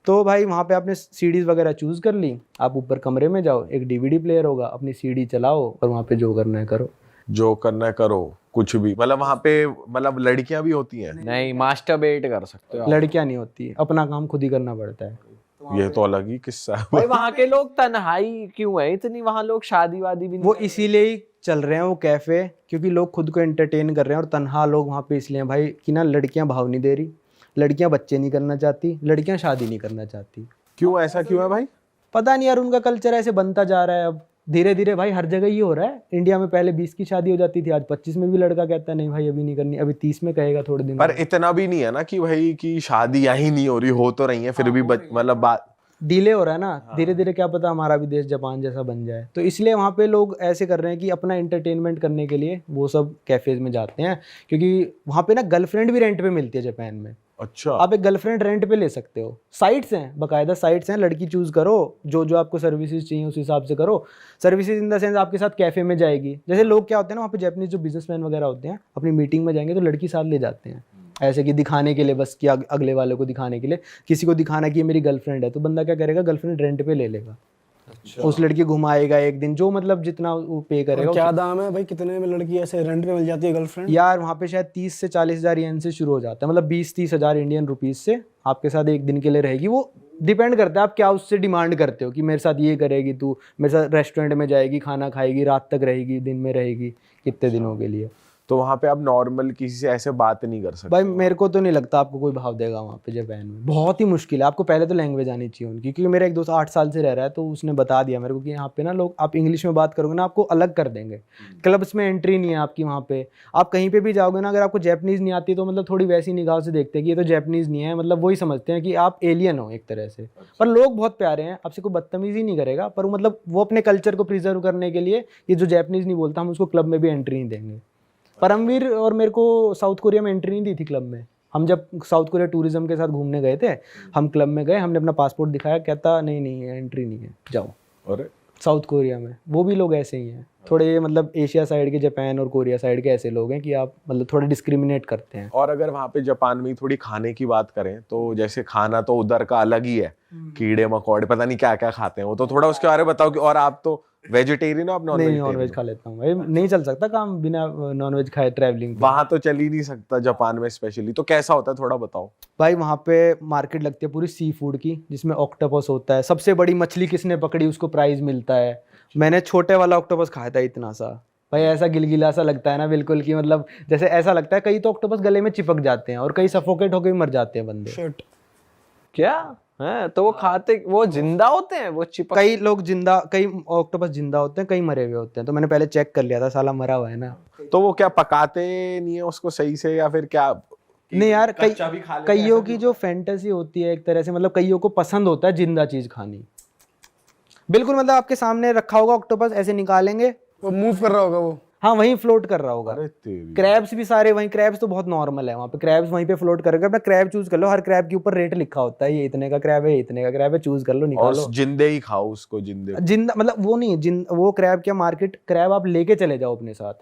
तो भाई वहाँ पे आपने सीडीज़ वगैरह चूज़ कर ली, आप ऊपर कमरे में जाओ, एक DVD प्लेयर होगा, अपनी CD चलाओ और वहाँ पे जो करना है करो। जो करना है करो, कुछ भी। मतलब वहाँ पे मतलब लड़कियां भी होती हैं? नहीं, मास्टरबेट कर सकते हो आप। लड़कियाँ नहीं होती, अपना काम खुद ही करना पड़ता है। ये तो अलग ही किस्सा है। भाई वहाँ के लोग तन्हाई क्यों है इतनी, वहाँ लोग शादी वादी भी नहीं वो इसीलिए ही चल रहे हैं वो कैफ़े, क्योंकि लोग खुद को एंटरटेन कर रहे हैं, और तन्हा लोग वहाँ पे इसलिए हैं भाई कि ना लड़कियाँ भाव नहीं दे रही, लड़कियाँ बच्चे नहीं करना चाहती, लड़कियाँ शादी नहीं करना चाहती। क्यों, ऐसा क्यों है भाई? पता नहीं यार, उनका कल्चर ऐसे बनता जा रहा है अब धीरे धीरे भाई, हर जगह ये हो रहा है। इंडिया में पहले 20 की शादी हो जाती थी, आज 25 में भी लड़का कहता है नहीं भाई अभी नहीं करनी, अभी 30 में कहेगा थोड़े दिन पर इतना भी नहीं है ना कि भाई की शादियां ही नहीं हो रही, हो तो रही है फिर भी मतलब बात डिले हो रहा है ना, धीरे धीरे क्या पता हमारा भी देश जापान जैसा बन जाए। तो इसलिए वहाँ पे लोग ऐसे कर रहे हैं कि अपना एंटरटेनमेंट करने के लिए वो सब कैफेज में जाते हैं, क्योंकि वहाँ पे ना गर्लफ्रेंड भी रेंट पे मिलती है जापान में। अच्छा, आप एक गर्लफ्रेंड रेंट पे ले सकते हो, साइट्स हैं, बाकायदा साइट्स हैं, लड़की चूज करो, जो जो आपको सर्विसेज चाहिए उस हिसाब से करो। सर्विसेज इन द सेंस आपके साथ कैफे में जाएगी, जैसे लोग क्या होते हैं ना वहाँ पे जापानीज जो बिजनेसमैन वगैरह होते हैं अपनी मीटिंग में जाएंगे तो लड़की साथ ले जाते हैं, ऐसे कि दिखाने के लिए, बस कि अगले वाले को दिखाने के लिए, किसी को दिखाना कि ये मेरी गर्लफ्रेंड है, तो बंदा क्या करेगा, गर्लफ्रेंड रेंट पे ले लेगा। अच्छा। उस लड़की घुमाएगा एक दिन, जो मतलब जितना वो पे करेगा। क्या दाम है भाई, कितने में लड़की ऐसे रेंट पे मिल जाती है गर्लफ्रेंड? यार वहाँ पे शायद 30 से 40 हज़ार येन से शुरू हो जाता है, मतलब 20-30 हज़ार इंडियन रुपीज से आपके साथ एक दिन के लिए रहेगी। वो डिपेंड करता है आप क्या उससे डिमांड करते हो, कि मेरे साथ ये करेगी, तू मेरे साथ रेस्टोरेंट में जाएगी, खाना खाएगी, रात तक रहेगी, दिन में रहेगी, कितने दिनों के लिए। तो वहाँ पे आप नॉर्मल किसी से ऐसे बात नहीं कर सकते? भाई मेरे को तो नहीं लगता आपको कोई भाव देगा वहाँ पे जापान में, बहुत ही मुश्किल है। आपको पहले तो लैंग्वेज आनी चाहिए उनकी, क्योंकि मेरा एक दोस्त 8 साल से रह रहा है, तो उसने बता दिया मेरे को कि यहाँ पे ना लोग, आप इंग्लिश में बात करोगे ना आपको अलग कर देंगे, क्लब्स में एंट्री नहीं है आपकी वहाँ पे। आप कहीं पे भी जाओगे ना, अगर आपको जैपनीज़ नहीं आती तो मतलब थोड़ी वैसी निगाह से देखते हैं कि ये तो जैपनीज़ नहीं है, मतलब वही समझते हैं कि आप एलियन हो एक तरह से। पर लोग बहुत प्यारे हैं, आपसे कोई बदतमीज़ी नहीं करेगा, पर मतलब वो अपने कल्चर को प्रिजर्व करने के लिए, ये जो जैपनीज़ नहीं बोलता हम उसको क्लब में भी एंट्री नहीं देंगे। परमवीर और मेरे को साउथ कोरिया में एंट्री नहीं दी थी क्लब में। हम जब साउथ कोरिया टूरिज्म के साथ घूमने गए थे, हम क्लब में गए, हमने अपना पासपोर्ट दिखाया, कहता नहीं नहीं एंट्री नहीं है, जाओ। अरे साउथ कोरिया में वो भी लोग ऐसे ही हैं, थोड़े मतलब एशिया साइड के, जापान और कोरिया साइड के ऐसे लोग हैं कि आप मतलब थोड़ा डिस्क्रिमिनेट करते हैं। और अगर वहाँ पे जापान में थोड़ी खाने की बात करें तो जैसे खाना तो उधर का अलग ही है, कीड़े मकोड़े पता नहीं क्या क्या खाते हैं वो, तो थोड़ा उसके बारे में बताओ कि। और आप तो वेजिटेरियन हो, आप नॉन नहीं, नॉनवेज खा लेता हूँ भाई, नहीं चल सकता काम बिना नॉनवेज खाए ट्रैवलिंग पे। वहाँ तो चल ही नहीं सकता जापान में स्पेशली, तो कैसा होता है थोड़ा बताओ। भाई वहाँ पे मार्केट लगती है पूरी सी फूड की, जिसमें ऑक्टोपस होता है, सबसे बड़ी मछली किसने पकड़ी उसको प्राइज मिलता है। मैंने छोटे वाला ऑक्टोपस खाया था इतना सा, भाई ऐसा गिलगिला सा लगता है ना बिल्कुल, कि मतलब जैसे ऐसा लगता है कई तो ऑक्टोपस गले में चिपक जाते हैं और कई सफोकेट होकर भी मर जाते हैं बंदे। शिट। क्या है? तो वो खाते, वो जिंदा होते हैं, वो चिपक? कई लोग जिंदा, कई ऑक्टोपस जिंदा होते हैं, कई मरे हुए होते हैं। तो मैंने पहले चेक कर लिया था, साला मरा हुआ है ना। तो वो क्या पकाते नहीं है उसको सही से, या फिर क्या? नहीं यार, कच्चा भी खा लेते हैं, कईयों ऐसा की भी जो फैंटेसी होती है एक तरह से, मतलब कईयों को पसंद होता है जिंदा चीज खानी। बिल्कुल, मतलब आपके सामने रखा होगा ऑक्टोपस, ऐसे निकालेंगे, वो मूव कर रहा होगा वो। हाँ वहीं फ्लोट कर रहा होगा। अरे तेरी। क्रैब्स भी सारे वहीं, क्रैब्स तो बहुत नॉर्मल है वहाँ पे, क्रैब्स वहीं पे फ्लोट करेगा। अपना क्रैब चूज कर लो, हर क्रैब के ऊपर रेट लिखा होता है, ये इतने का क्रैब है, ये इतने का क्रैब है, चूज कर लो, और निकालो। जिंदे ही खाओ उसको, जिंदे को। जिंदा मतलब वो नहीं, वो क्रैब क्या, मार्केट क्रैब आप लेके चले जाओ अपने साथ।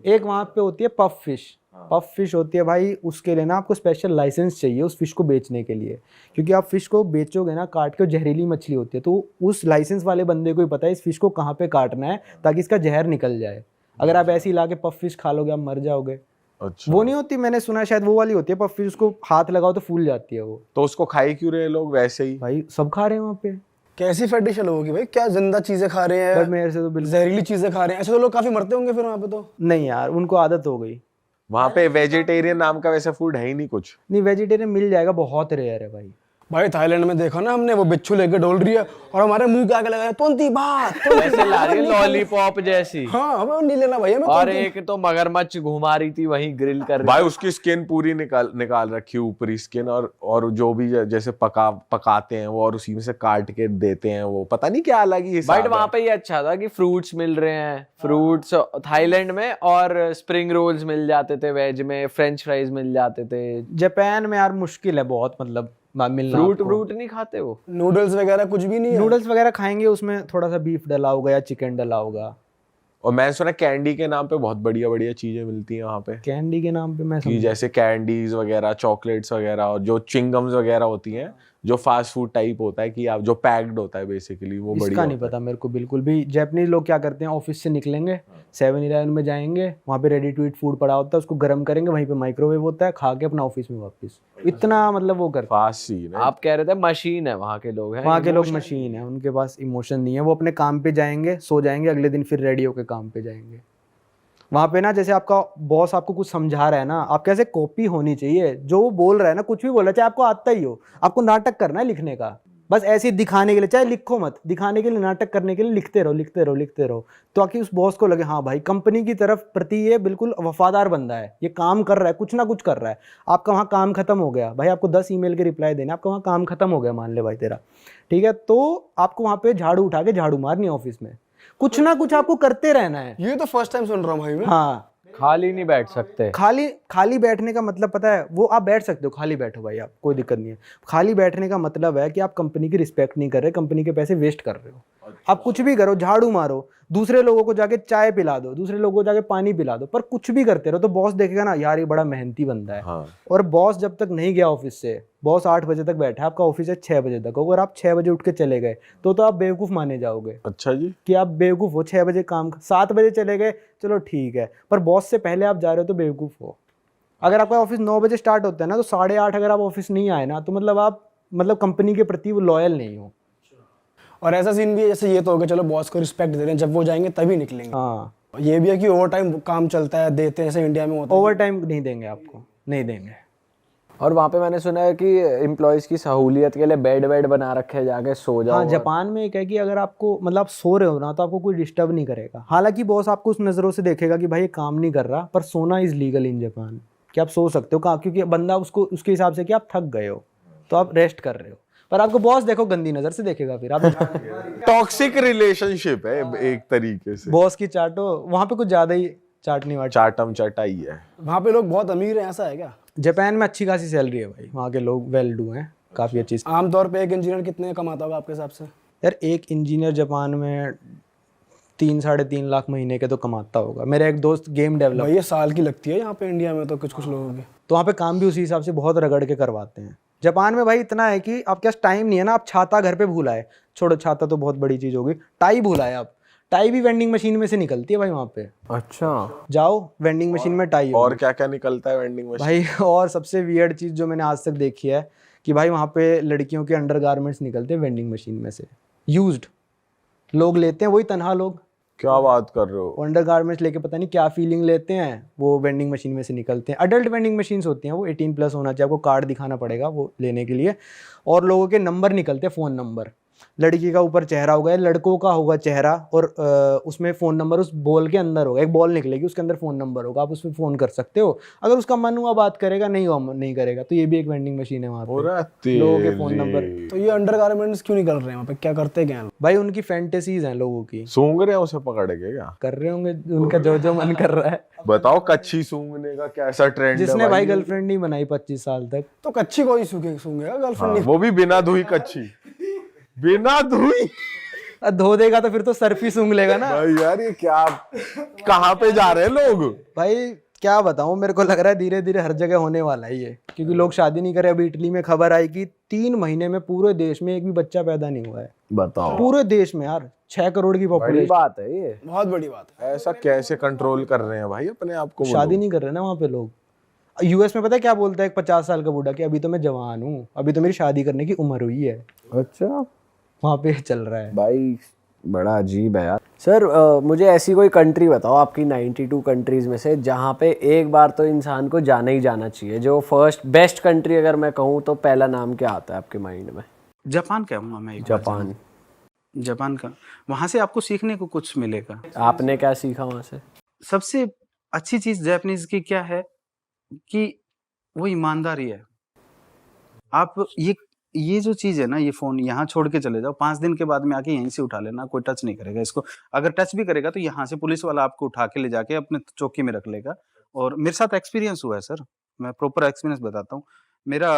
एक वहाँ पे होती है पफ फिश, पफ फिश होती है भाई, उसके लिए ना आपको स्पेशल लाइसेंस चाहिए उस फिश को बेचने के लिए, क्योंकि आप फिश को बेचोगे ना काट के, जहरीली मछली होती है, तो उस लाइसेंस वाले बंदे को ही पता है इस फिश को कहाँ पे काटना है ताकि इसका जहर निकल जाए। अगर आप ऐसे ही ला के पफ फिश खा लोगे आप मर जाओगे। अच्छा। वो नहीं होती, मैंने सुना शायद वो वाली होती है पफ फिश, उसको हाथ लगाओ तो फूल जाती है वो। तो उसको खाए क्यों रहे लोग वैसे ही? भाई सब खा रहे हैं वहाँ पे। कैसी फेटिश है लोगों की भाई, क्या जिंदा चीजें खा रहे बट हैं, मेरे से तो बिल्कुल जहरीली चीजें खा रहे हैं, ऐसे तो लोग काफी मरते होंगे फिर वहाँ पे तो। नहीं यार, उनको आदत हो गई। वहां पे वेजिटेरियन नाम का वैसा फूड है ही नहीं कुछ। नहीं, वेजिटेरियन मिल जाएगा, बहुत रेयर है भाई। भाई थाईलैंड में देखा ना हमने, वो बिच्छू लेके डोल रही है और हमारे मुंह के आगे लगाया तोंती बात, ऐसे ला रही है लॉलीपॉप जैसी। हाँ हमें नहीं लेना भाई, हमें और तोंती। एक तो मगरमच्छ घुमा रही थी वहीं ग्रिल कर रही भाई उसकी स्किन पूरी निकाल रखी है, ऊपरी स्किन, और जो भी जैसे पकाते हैं वो, और उसी में से काट के देते हैं वो, पता नहीं क्या अलग ही हिसाब बट है। वहां पे ये अच्छा था कि फ्रूट्स मिल रहे हैं, फ्रूट्स थाईलैंड में, और स्प्रिंग रोल्स मिल जाते थे वेज में, फ्रेंच फ्राइज मिल जाते थे। जापान में यार मुश्किल है बहुत, मतलब मिलना। फ्रूट नहीं खाते वो? नूडल्स वगैरह कुछ भी नहीं है। नूडल्स वगैरह खाएंगे, उसमें थोड़ा सा बीफ डला होगा या चिकन डला होगा। और मैंने सुना कैंडी के नाम पे बहुत बढ़िया बढ़िया चीजें मिलती हैं वहाँ पे, कैंडी के नाम पे मैं कि जैसे कैंडीज वगैरह, चॉकलेट्स वगैरह, और जो चिंगम्स वगैरह होती हैं, जो फास्ट फूड टाइप होता है, कि आप जो पैक्ड होता है बेसिकली, वो इसका बढ़िया नहीं होता है। पता मेरे को बिल्कुल भी। जापानीज लोग क्या करते हैं, ऑफिस से निकलेंगे 7-Eleven में जाएंगे, वहाँ पे रेडी टू ईट फूड पड़ा होता है, उसको गर्म करेंगे, वहीं पे माइक्रोवेव होता है, खा के अपना ऑफिस में वापस। इतना मतलब वो करते फास्ट सीन है। आप कह रहे थे मशीन है वहां के लोग हैं। वहाँ के लोग मशीन है, उनके पास इमोशन नहीं है। वो अपने काम पे जाएंगे, सो जाएंगे, अगले दिन फिर रेडी होके काम पे जाएंगे। वहाँ पे ना जैसे आपका बॉस आपको कुछ समझा रहा है ना, आप कैसे कॉपी होनी चाहिए, जो वो बोल रहा है ना, कुछ भी बोल रहा है, चाहे आपको आता ही हो, आपको नाटक करना है लिखने का, बस ऐसे ही दिखाने के लिए, चाहे लिखो मत, दिखाने के लिए, नाटक करने के लिए लिखते रहो, लिखते रहो, लिखते रहो, ताकि उस बॉस को लगे हाँ भाई कंपनी की तरफ प्रति ये बिल्कुल वफादार बंदा है, ये काम कर रहा है, कुछ ना कुछ कर रहा है। आपका वहाँ काम खत्म हो गया भाई, आपको 10 ईमेल के रिप्लाई देने, आपका वहाँ काम खत्म हो गया मान ले भाई तेरा, ठीक है, तो आपको वहाँ पे झाड़ू उठा के झाड़ू मारनी ऑफिस में, कुछ ना कुछ आपको करते रहना है। ये तो फर्स्ट टाइम सुन रहा हूँ भाई मैं। हाँ, खाली नहीं बैठ सकते। खाली बैठने का मतलब पता है, वो आप बैठ सकते हो, खाली बैठो भाई, आप कोई दिक्कत नहीं है। खाली बैठने का मतलब है कि आप कंपनी की रिस्पेक्ट नहीं कर रहे, कंपनी के पैसे वेस्ट कर रहे हो। आप कुछ भी करो, झाड़ू मारो, दूसरे लोगों को जाके चाय पिला दो, दूसरे लोगों को जाके पानी पिला दो, पर कुछ भी करते रहो तो बॉस देखेगा ना यार ये बड़ा मेहनती बंदा है। हाँ। और बॉस जब तक नहीं गया ऑफिस से, बॉस 8 बजे तक बैठा है, आपका ऑफिस है 6 बजे तक, अगर आप 6 बजे उठ के चले गए तो आप बेवकूफ़ माने जाओगे अच्छा जी। कि आप बेवकूफ़ हो। 6 बजे काम, 7 बजे चले गए चलो ठीक है, पर बॉस से पहले आप जा रहे हो तो बेवकूफ़ हो। अगर आपका ऑफिस 9 बजे स्टार्ट होता है ना, तो 8:30 अगर आप ऑफिस नहीं आए ना, तो मतलब आप कंपनी के प्रति वो लॉयल नहीं हो। और ऐसा सीन भी है जैसे ये तो हो गया, चलो बॉस को रिस्पेक्ट दे रहे हैं, जब वो जाएंगे तभी निकलेंगे। हाँ, ये भी है कि ओवर टाइम काम चलता है, देते हैं, जैसे इंडिया में होता है। ओवर टाइम नहीं देंगे आपको, नहीं देंगे। और वहां पे मैंने सुना है कि एम्प्लॉयज की सहूलियत के लिए बेड बना रखे हैं, जाके सो जाओ। हाँ, जापान में एक है कि अगर आपको मतलब आप सो रहे हो ना, तो आपको कोई डिस्टर्ब नहीं करेगा। हालांकि बॉस आपको उस नज़रों से देखेगा कि भाई ये काम नहीं कर रहा, पर सोना इज लीगल इन जापान, कि आप सो सकते हो, क्योंकि बंदा उसको उसके हिसाब से कि आप थक गए हो तो आप रेस्ट कर रहे हो, पर आपको बॉस देखो गंदी नज़र से देखेगा, फिर आप टॉक्सिक रिलेशनशिप है एक तरीके से। बॉस की चाटो, वहाँ पे कुछ ज़्यादा ही चाटनी वाट। चाटम चटाई है। वहाँ पे लोग बहुत अमीर हैं, ऐसा है क्या? जापान में अच्छी खासी सैलरी है भाई, वहाँ के लोग वेल डू हैं, काफ़ी अच्छी। आमतौर पे एक इंजीनियर कितने कमाता होगा आपके हिसाब से? यार एक इंजीनियर जापान में 3-3.5 लाख महीने के तो कमाता होगा। मेरा एक दोस्त गेम डेवलप, भाई ये साल की लगती है यहाँ पे इंडिया में तो कुछ लोगों की। तो वहाँ पे काम भी उसी हिसाब से बहुत रगड़ के करवाते हैं। जापान में भाई इतना है कि आपके पास टाइम नहीं है ना, आप छाता घर पे भूला है, छोड़ो छाता तो बहुत बड़ी चीज़ होगी, टाई भूला है आप, टाई भी वेंडिंग मशीन में से निकलती है भाई वहाँ पे। अच्छा, जाओ वेंडिंग मशीन में टाई और क्या क्या निकलता है वेंडिंग मशीन? भाई। और सबसे वियर्ड चीज़ जो मैंने आज तक देखी है कि भाई वहाँ पे लड़कियों के अंडरगारमेंट्स निकलते हैं वेंडिंग मशीन में से, यूज्ड लोग लेते हैं, वही तनहा लोग क्या बात कर रहे हो? अंडर गारमेंट्स लेके पता नहीं क्या फीलिंग लेते हैं, वो वेंडिंग मशीन में से निकलते हैं। अडल्ट वेंडिंग मशीन्स होती हैं, वो 18+ होना चाहिए, आपको कार्ड दिखाना पड़ेगा वो लेने के लिए। और लोगों के नंबर निकलते हैं, फ़ोन नंबर। लड़की का ऊपर चेहरा होगा, लड़कों का होगा चेहरा, और उसमें फ़ोन नंबर उस बॉल के अंदर होगा। एक बॉल निकलेगी, उसके अंदर फ़ोन नंबर होगा, आप उसमें फ़ोन कर सकते हो। अगर उसका मन हुआ बात करेगा, नहीं हुआ नहीं करेगा। तो ये भी एक वेंडिंग मशीन है वहाँ पे, लोगों के फ़ोन नंबर। तो ये अंडर गारमेंट्स क्यों निकल रहे हैं वहाँ पे, क्या करते क्या हैं लोग? भाई उनकी फैंटेसीज हैं लोगों की, सूंघ रहे हैं उसे पकड़ के क्या? कर रहे होंगे उनका जो जो मन कर रहा है। बताओ कच्ची सूंघने का कैसा ट्रेंड है जिसने भाई गर्लफ्रेंड नहीं बनाई 25 साल तक। तो कच्ची कोई सूंघेगा गर्लफ्रेंड? हाँ, वो भी बिना धुई कच्ची, बिना धुई। धो देगा तो फिर तो सर्फ ही सूंघ लेगा ना। भाई यार ये क्या, कहाँ पे जा रहे हैं लोग? भाई क्या बताऊं, मेरे को लग रहा है धीरे धीरे हर जगह होने वाला है ये, क्योंकि लोग शादी नहीं करे। अभी इटली में खबर आई कि 3 महीने में पूरे देश में एक भी बच्चा पैदा नहीं हुआ है। बताओ, पूरे देश में यार 6 करोड़ की बड़ी पॉपुलेशन। बात है ये, बहुत बड़ी बात है। ऐसा कैसे कंट्रोल कर रहे हैं भाई अपने आप को? वो शादी लोग? नहीं कर रहे ना वहाँ पे लोग। यूएस में पता है क्या बोलता है एक 50 साल का बूढ़ा, कि अभी तो मैं जवान हूँ, अभी तो मेरी शादी करने की उम्र हुई है। अच्छा वहाँ पे चल रहा है भाई, बड़ा अजीब है यार। सर मुझे ऐसी कोई कंट्री बताओ आपकी 92 कंट्रीज में से जहाँ पे एक बार तो इंसान को जाना ही जाना चाहिए, जो फर्स्ट बेस्ट कंट्री अगर मैं कहूँ तो पहला नाम क्या आता है आपके माइंड में? जापान कहूँगा मैं। एक बार जापान। जापान का, वहाँ से आपको सीखने को कुछ मिलेगा। आपने क्या सीखा वहाँ से? सबसे अच्छी चीज़ जापानीज की क्या है कि वो ईमानदारी है। आप ये जो चीज़ है ना, ये फ़ोन यहाँ छोड़ के चले जाओ, 5 दिन के बाद में आके यहीं से उठा लेना, कोई टच नहीं करेगा इसको। अगर टच भी करेगा तो यहाँ से पुलिस वाला आपको उठा के ले जाके अपने चौकी में रख लेगा। और मेरे साथ एक्सपीरियंस हुआ है सर, मैं प्रॉपर एक्सपीरियंस बताता हूँ। मेरा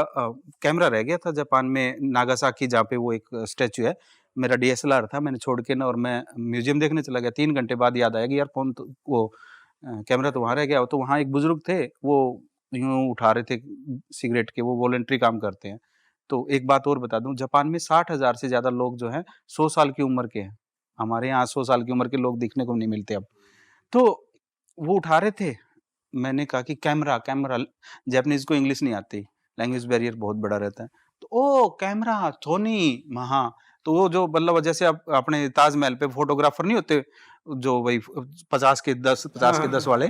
कैमरा रह गया था जापान में, नागासाकी, जहाँ पे वो एक स्टैच्यू है। मेरा डीएसएलआर था, मैंने छोड़ के ना, और मैं म्यूज़ियम देखने चला गया। 3 घंटे बाद याद आया कि यार फ़ोन तो वो कैमरा तो वहाँ रह गया। तो वहाँ एक बुज़ुर्ग थे, वो यूँ उठा रहे थे सिगरेट के, वो वॉलंटरी काम करते हैं। तो एक बात और बता दूँ, जापान में 60,000 से ज़्यादा लोग जो हैं 100 साल की उम्र के हैं। हमारे यहाँ 100 साल की उम्र के लोग दिखने को नहीं मिलते अब। तो वो उठा रहे थे, मैंने कहा कि कैमरा, कैमरा। जापानीज़ को इंग्लिश नहीं आती, लैंग्वेज बैरियर बहुत बड़ा रहता है। तो ओह! कैमरा, सोनी, हाँ। तो वो जो मतलब जैसे आप अपने ताजमहल पे फ़ोटोग्राफ़र नहीं होते, जो वही 50 के 10 वाले,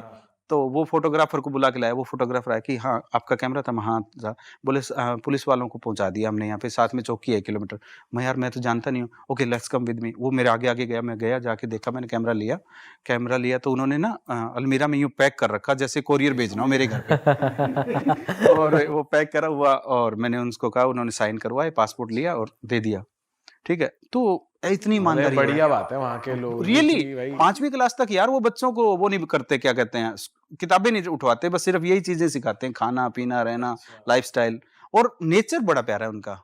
तो वो फ़ोटोग्राफ़र को बुला के लाया। वो फ़ोटोग्राफ़र आया कि हाँ, आपका कैमरा था? हाँ, था। बोले पुलिस वालों को पहुँचा दिया हमने, यहाँ पे साथ में चौकी है 1 किलोमीटर। मैं यार, मैं तो जानता नहीं हूँ। Okay, let's come with me. वो मेरे आगे-आगे गया, मैं गया, जाके देखा, मैंने कैमरा लिया। कैमरा लिया तो उन्होंने ना अलमीरा में यूँ पैक कर रखा जैसे कोरियर भेजना हो मेरे घर पे। और वो पैक करा हुआ, और मैंने उनको कहा, उन्होंने साइन करवाए, पासपोर्ट लिया और दे दिया। ठीक है? तो इतनी ईमानदारी है। बढ़िया बात है वहाँ के लोग। रियली कि भाई 5वीं क्लास तक यार वो बच्चों को वो नहीं करते, क्या कहते हैं, किताबें नहीं उठवाते, बस सिर्फ यही चीजें सिखाते हैं, खाना पीना, रहना, लाइफस्टाइल। और नेचर बड़ा प्यारा है उनका,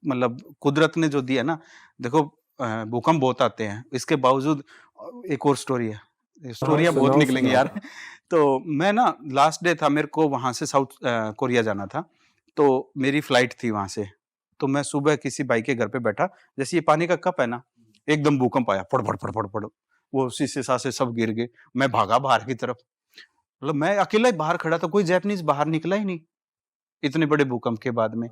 मतलब कुदरत ने जो दिया ना। देखो भूकंप बहुत आते हैं, इसके बावजूद एक और स्टोरी है, स्टोरियां बहुत निकलेंगी यार। तो मैं ना, लास्ट डे था, मेरे को वहां से साउथ कोरिया जाना था, तो मेरी फ्लाइट थी वहां से। तो मैं सुबह किसी भाई के घर पे बैठा, जैसे ये पानी का कप है ना, एकदम भूकंप आया, फड़ फड़ फड़ फड़ फड़, वो शीशे सासे सब गिर गए। मैं भागा बाहर की तरफ, मतलब मैं अकेला ही बाहर खड़ा था, कोई जापानीज बाहर निकला ही नहीं इतने बड़े भूकंप के बाद में।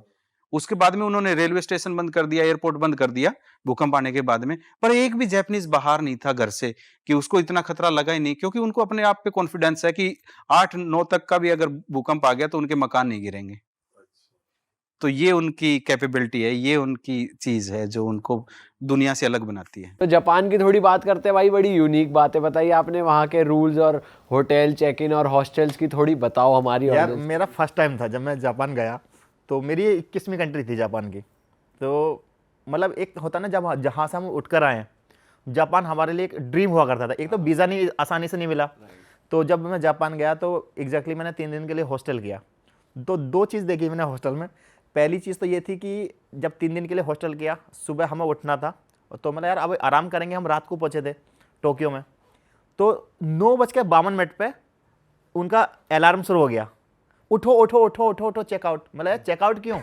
उसके बाद में उन्होंने रेलवे स्टेशन बंद कर दिया, एयरपोर्ट बंद कर दिया भूकंप आने के बाद में, पर एक भी जापानीज बाहर नहीं था घर से, कि उसको इतना खतरा लगा ही नहीं, क्योंकि उनको अपने आप पे कॉन्फिडेंस है कि 8-9 तक का भी अगर भूकंप आ गया तो उनके मकान नहीं गिरेंगे। तो ये उनकी कैपेबिलिटी है, ये उनकी चीज है जो उनको दुनिया से अलग बनाती है। तो जापान की थोड़ी बात करते हैं भाई, बड़ी यूनिक बातें बताइए आपने, वहाँ के रूल्स और होटल चेक इन और हॉस्टल्स की थोड़ी बताओ हमारी यार audience। मेरा फर्स्ट टाइम था जब मैं जापान गया, तो मेरी 21वीं कंट्री थी जापान की। तो मतलब एक होता ना, जब जहाँ से हम उठकर आए, जापान हमारे लिए एक ड्रीम हुआ करता था। एक तो वीज़ा नहीं आसानी से नहीं मिला, तो जब मैं जापान गया तो एग्जैक्टली मैंने 3 दिन के लिए हॉस्टल किया। तो 2 चीज़ देखी मैंने हॉस्टल में। पहली चीज़ तो ये थी कि जब 3 दिन के लिए हॉस्टल किया, सुबह हमें उठना था, तो मतलब यार अब आराम करेंगे, हम रात को पहुँचे थे टोक्यो में। तो 9:52 पे उनका अलार्म शुरू हो गया, उठो उठो उठो उठो उठो, चेकआउट। मतलब चेकआउट क्यों?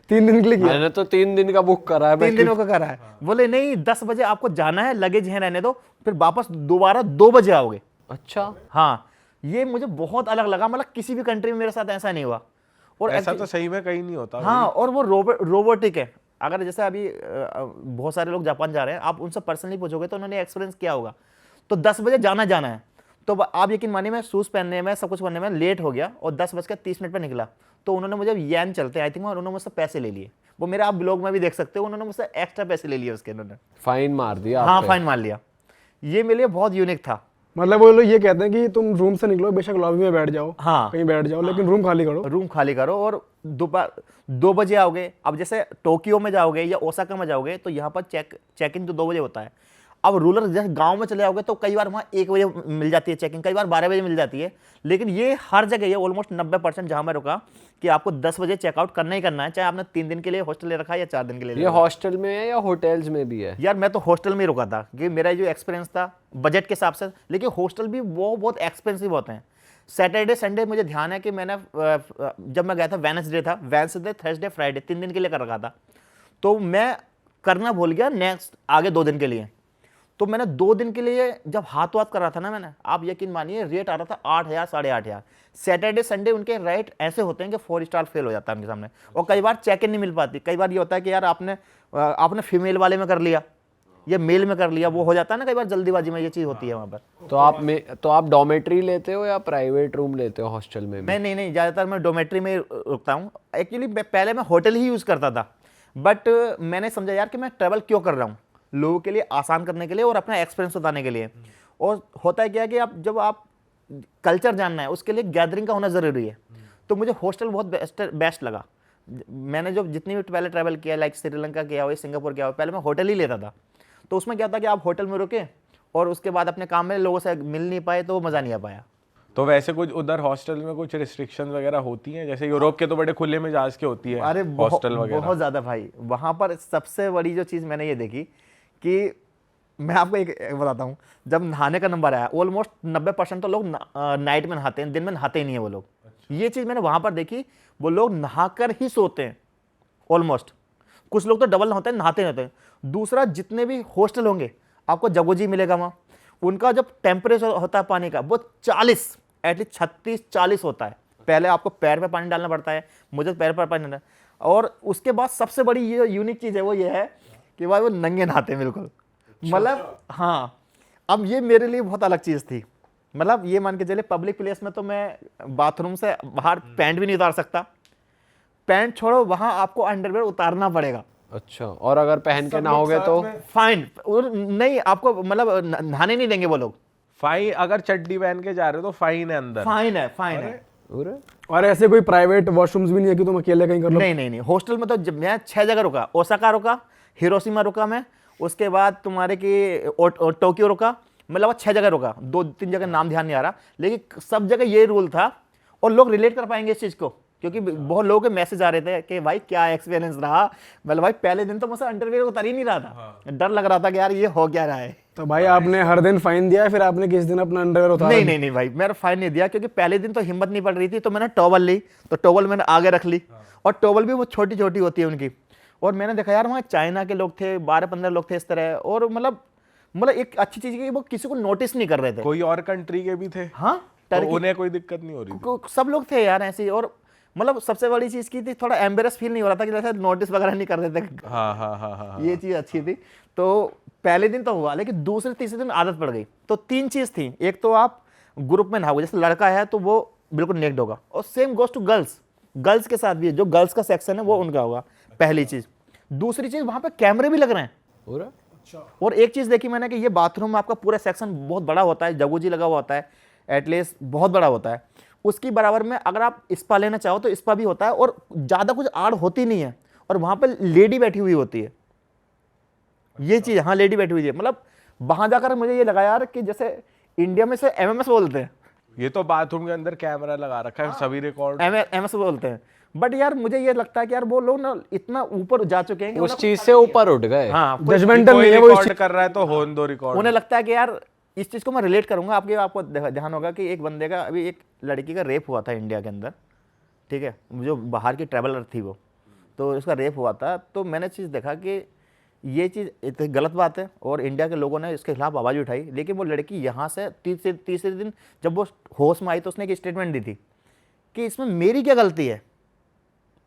3 दिन के लिए किया? मैंने तो 3 दिन का बुक करा है। 3 दिनों का करा है। बोले नहीं, 10 बजे आपको जाना है, लगेज है रहने दो, फिर वापस दोबारा 2 बजे आओगे। अच्छा, हाँ, ये मुझे बहुत अलग लगा, मतलब किसी भी कंट्री में मेरे साथ ऐसा नहीं हुआ। और ऐसा तो सही में कहीं नहीं होता। हाँ, और वो रोबोटिक है। अगर जैसे अभी बहुत सारे लोग जापान जा रहे हैं, आप उनसे पर्सनली पूछोगे तो उन्होंने एक्सपीरियंस किया होगा। तो 10 बजे जाना जाना है। तो आप यकीन मानिए मैं शूज़ पहनने में सब कुछ करने में लेट हो गया और 10:30 पर निकला, तो उन्होंने मुझे येन चलते आई थिंक, और उन्होंने मुझसे पैसे ले लिए। वो मेरा आप ब्लॉग में भी देख सकते हो, उन्होंने मुझसे एक्स्ट्रा पैसे ले लिए उसके, उन्होंने फाइन मार दिया हाँ आप पे। फाइन मार लिया। ये मेरे लिए बहुत यूनिक था। मतलब वो लोग ये कहते हैं कि तुम रूम से निकलो, बेशक लॉबी में बैठ जाओ, हाँ कहीं बैठ जाओ, लेकिन रूम खाली करो। रूम खाली करो और दोपहर 2 बजे आओगे। अब जैसे टोक्यो में जाओगे या ओसाका में जाओगे तो यहाँ पर चेक इन तो 2 बजे होता है। अब रूरल जैसे गांव में चले जाओगे तो कई बार वहाँ 1 बजे मिल जाती है चेकिंग, कई बार 12 बजे मिल जाती है। लेकिन ये हर जगह ये ऑलमोस्ट 90% जहाँ मैं रुका कि आपको 10 बजे चेकआउट करना ही करना है, चाहे आपने 3 दिन के लिए हॉस्टल ले रखा है या 4 दिन के लिए ले ये रखा है। हॉस्टल में है या होटल्स में भी है? यार मैं तो हॉस्टल में ही रुका था क्योंकि मेरा जो एक्सपीरियंस था बजट के हिसाब से, लेकिन हॉस्टल भी वो बहुत एक्सपेंसिव होते हैं। सैटरडे संडे मुझे ध्यान है कि मैंने जब मैं गया था वेडनेसडे था, वेडनेसडे थर्सडे फ्राइडे 3 दिन के लिए कर रखा था, तो मैं करना भूल गया नेक्स्ट आगे 2 दिन के लिए। तो मैंने 2 दिन के लिए जब हाथ वाथ कर रहा था ना मैंने, आप यकीन मानिए रेट आ रहा था 8,000 8,500। सैटरडे संडे उनके रेट ऐसे होते हैं कि 4 स्टार फेल हो जाता है उनके सामने, और कई बार चेक इन नहीं मिल पाती। कई बार ये होता है कि यार आपने फीमेल वाले में कर लिया या मेल में कर लिया, वो हो जाता है ना कई बार जल्दीबाजी में, ये चीज़ होती है वहाँ पर। तो आप डॉर्मेट्री लेते हो या प्राइवेट रूम लेते हो हॉस्टल में भी? मैं नहीं, ज़्यादातर मैं डोमेट्री में रुकता हूँ। एक्चुअली पहले मैं होटल ही यूज़ करता था, बट मैंने समझा यार कि मैं ट्रैवल क्यों कर रहा हूँ, लोगों के लिए आसान करने के लिए और अपना एक्सपीरियंस बताने के लिए। और होता है क्या कि जब आप कल्चर जानना है उसके लिए गैदरिंग का होना ज़रूरी है। तो मुझे हॉस्टल बहुत बेस्ट लगा। मैंने जो जितनी भी पहले ट्रैवल किया, लाइक श्रीलंका किया हो, सिंगापुर किया हो, पहले मैं होटल ही लेता था। तो उसमें क्या था कि आप होटल में रुके और उसके बाद अपने काम में लोगों से मिल नहीं पाए तो मज़ा नहीं आ पाया। तो वैसे कुछ उधर हॉस्टल में कुछ रिस्ट्रिक्शन वगैरह होती हैं? जैसे यूरोप के तो बड़े खुले मिजाज के होती है अरे हॉस्टल वगैरह। बहुत ज़्यादा भाई। वहाँ पर सबसे बड़ी जो चीज़ मैंने ये देखी कि मैं आपको एक बताता हूँ, जब नहाने का नंबर आया ऑलमोस्ट 90% तो लोग नाइट में नहाते हैं, दिन में नहाते ही नहीं है वो लोग। ये चीज़ मैंने वहाँ पर देखी, वो लोग नहाकर ही सोते हैं ऑलमोस्ट। कुछ लोग तो डबल नहाते हैं, नहाते रहते हैं। दूसरा, जितने भी हॉस्टल होंगे आपको जगोजी मिलेगा वहाँ, उनका जब टेम्परेचर होता है पानी का वो 40 एटलीस्ट 36-40 होता है। पहले आपको पैर पे पानी डालना पड़ता है, मुझे पैर पर पानी डालना। और उसके बाद सबसे बड़ी ये यूनिक चीज़ है वो ये है कि भाई वो नंगे नहाते हैं बिल्कुल। मतलब हाँ, अब ये मेरे लिए बहुत अलग चीज़ थी। मतलब ये मान के चले पब्लिक प्लेस में तो मैं बाथरूम से बाहर पैंट भी नहीं उतार सकता। पैंट छोड़ो, वहाँ आपको अंडरवेयर उतारना पड़ेगा। अच्छा, और अगर पहन के नहाओगे तो फाइन। और नहीं, आपको मतलब नहाने नहीं देंगे वो लोग। फाइन, अगर चड्डी पहन के जा रहे हो तो फाइन है अंदर। फाइन है, फाइन है। अरे और ऐसे कोई प्राइवेट वॉशरूम्स भी नहीं है कि तुम अकेले कहीं कर लो? नहीं, हॉस्टल में तो जब मैं 6 जगह रुका, ओसाका रुका, हिरोशिमा रुका मैं, उसके बाद तुम्हारे की टोक्यो रुका, मतलब 6 जगह रुका। 2-3 जगह नाम ध्यान नहीं आ रहा, लेकिन सब जगह ये रूल था। और लोग रिलेट कर पाएंगे इस चीज़ को, क्योंकि बहुत लोगों के मैसेज आ रहे थे कि भाई क्या एक्सपीरियंस रहा। मतलब भाई पहले दिन तो मुझसे अंडरवेयर उतर ही नहीं रहा था, डर लग रहा था कि यार ये हो क्या रहा है। तो भाई आपने हर दिन फाइन दिया, फिर आपने किस दिन अपना अंडरवेयर उतारा? नहीं भाई, मैंने फाइन नहीं दिया, क्योंकि पहले दिन तो हिम्मत नहीं पड़ रही थी। तो मैंने टॉवल ली, तो टॉवल मैंने आगे रख ली, और टॉवल भी वो छोटी छोटी होती है उनकी। और मैंने देखा यार वहाँ चाइना के लोग थे, 12-15 लोग थे इस तरह। और मतलब एक अच्छी चीज़ की वो किसी को नोटिस नहीं कर रहे थे। कोई और कंट्री के भी थे? हाँ, तो उन्हें कोई दिक्कत नहीं हो रही थी? सब लोग थे यार ऐसे। और मतलब सबसे बड़ी चीज़ की थी, थोड़ा एम्बेरस फील नहीं हो रहा था कि जैसे नोटिस वगैरह नहीं कर रहे थे। हाँ। ये चीज़ अच्छी थी। तो पहले दिन तो हुआ, लेकिन दूसरे तीसरे दिन आदत पड़ गई। तो 3 चीज़ थी। एक तो आप ग्रुप में नहाओगे, जैसे लड़का है तो वो बिल्कुल नेक्ड होगा, और सेम गोज टू गर्ल्स के साथ भी है, जो गर्ल्स का सेक्शन है वो उनका होगा, पहली चीज़। दूसरी चीज़, वहाँ पे कैमरे भी लग रहे हैं। और एक चीज़ देखी मैंने कि ये बाथरूम में आपका पूरा सेक्शन बहुत बड़ा होता है, जगूजी लगा हुआ होता है, एटलीस्ट बहुत बड़ा होता है। उसकी बराबर में अगर आप स्पा लेना चाहो तो स्पा भी होता है, और ज़्यादा कुछ आड़ होती नहीं है। और वहाँ पर लेडी बैठी हुई होती है, ये चीज़। हाँ, लेडी बैठी हुई है। मतलब वहाँ जाकर मुझे ये लगा यार कि जैसे इंडिया में से MMS बोलते हैं, ये तो बाथरूम के अंदर कैमरा लगा रखा है, सभी रिकॉर्ड। MS बोलते हैं। बट यार मुझे ये लगता है कि यार वो लोग ना इतना ऊपर जा चुके हैं कि उस चीज से ऊपर उठ गए। हाँ, जजमेंटल कोई नहीं है वो रिकॉर्ड कर रहा है तो होन दो रिकॉर्ड। उन्हें लगता है कि यार इस चीज़ को मैं रिलेट करूंगा। आपको ध्यान होगा कि एक बंदे का, अभी एक लड़की का रेप हुआ था इंडिया के अंदर, ठीक है, जो बाहर की ट्रैवलर थी वो, तो उसका रेप हुआ था। तो मैंने चीज़ देखा कि ये चीज़ गलत बात है, और इंडिया के लोगों ने इसके खिलाफ आवाज़ उठाई। लेकिन वो लड़की यहाँ से तीसरे दिन जब वो होश में आई तो उसने एक स्टेटमेंट दी थी कि इसमें मेरी क्या गलती है।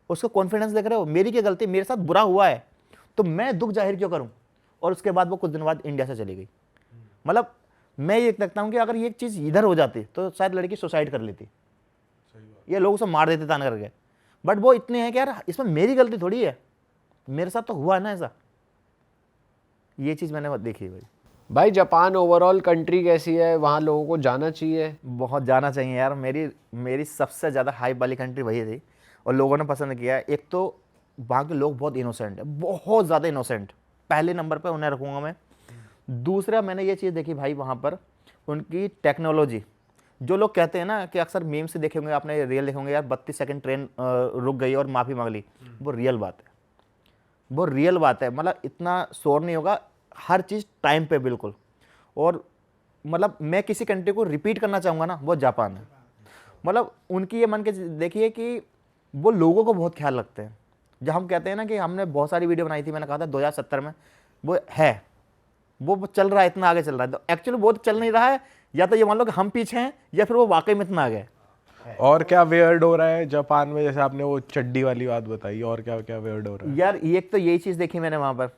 उसका कॉन्फिडेंस देख रहे हो, मेरी क्या गलती, मेरे साथ बुरा हुआ है तो मैं दुख जाहिर क्यों करूं। और उसके बाद वो कुछ दिन बाद इंडिया से चली गई। मतलब मैं ये देखता हूँ कि अगर ये चीज़ इधर हो जाती तो शायद लड़की सुसाइड कर लेती, ये लोग उसे मार देते तान करके। बट वो इतने हैं कि यार इसमें मेरी गलती थोड़ी है, मेरे साथ तो हुआ है ना ऐसा। ये चीज़ मैंने देखी है भाई। भाई जापान ओवरऑल कंट्री कैसी है, वहाँ लोगों को जाना चाहिए? बहुत जाना चाहिए यार। मेरी सबसे ज़्यादा हाइप वाली कंट्री वही थी और लोगों ने पसंद किया। एक तो वहाँ के लोग बहुत इनोसेंट है, बहुत ज़्यादा इनोसेंट, पहले नंबर पर उन्हें रखूँगा मैं। दूसरा मैंने ये चीज़ देखी भाई वहाँ पर उनकी टेक्नोलॉजी। जो लोग कहते हैं ना कि अक्सर मीम से देखे होंगे आपने, रियल देखे होंगे यार 32 सेकंड ट्रेन रुक गई और माफ़ी मांग ली, वो रियल बात है, वो रियल बात है। मतलब इतना शोर नहीं होगा, हर चीज़ टाइम पे बिल्कुल। और मतलब मैं किसी कंट्री को रिपीट करना चाहूँगा ना, वो जापान है। मतलब उनकी ये मन के देखिए कि वो लोगों को बहुत ख्याल रखते हैं। जब हम कहते हैं ना कि हमने बहुत सारी वीडियो बनाई थी, मैंने कहा था 2070 में वो है, वो चल रहा है, इतना आगे चल रहा है। तो एक्चुअली वो तो चल नहीं रहा है, या तो ये मान लो कि हम पीछे हैं या फिर वो वाकई में इतना आगे है। और क्या वेयर्ड हो रहा है जापान में? जैसे आपने वो चड्डी वाली बात बताई, और क्या क्या वेयर्ड हो रहा है? यार एक तो यही चीज़ देखी मैंने वहाँ पर,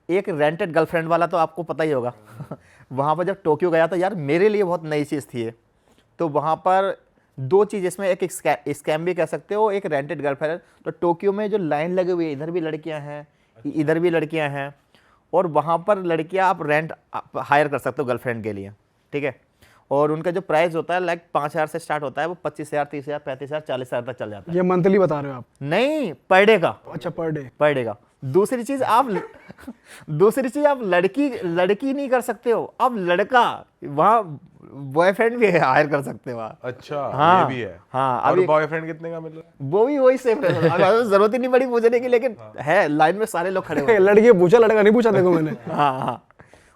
एक रेंटेड गर्लफ्रेंड वाला तो आपको पता ही होगा। वहाँ पर जब टोक्यो गया तो यार मेरे लिए बहुत नई चीज़ थी ये। तो वहाँ पर दो चीज़, इसमें एक स्कैम भी कह सकते हो, एक रेंटेड गर्लफ्रेंड। तो टोक्यो में जो लाइन लगी हुई है, इधर भी लड़कियाँ हैं, इधर भी लड़कियाँ हैं, और वहाँ पर लड़कियाँ आप रेंट हायर कर सकते हो गर्लफ्रेंड के लिए, ठीक है। और उनका जो प्राइस होता है लाइक 5,000 से स्टार्ट होता है, वो 25,000, 30,000, 35,000, 40,000 तक चल जाता है। ये मंथली बता रहे हो आप? नहीं, पर डे का। अच्छा, पर डे। पर डे का। दूसरी चीज आप लड़की नहीं कर सकते हो, आप लड़का वहाँ बॉयफ्रेंड भी हायर कर सकते हो आप। अच्छा, हाँ, ये भी है। हाँ, और अभी बॉयफ्रेंड कितने का मिल रहा है? वो भी वही सेम जरूरत ही नहीं पड़ी पूछने की, लेकिन है लाइन में सारे लोग खड़े हुए हैं। लड़की पूछा, लड़का नहीं पूछा, देखो मैंने। हाँ हाँ।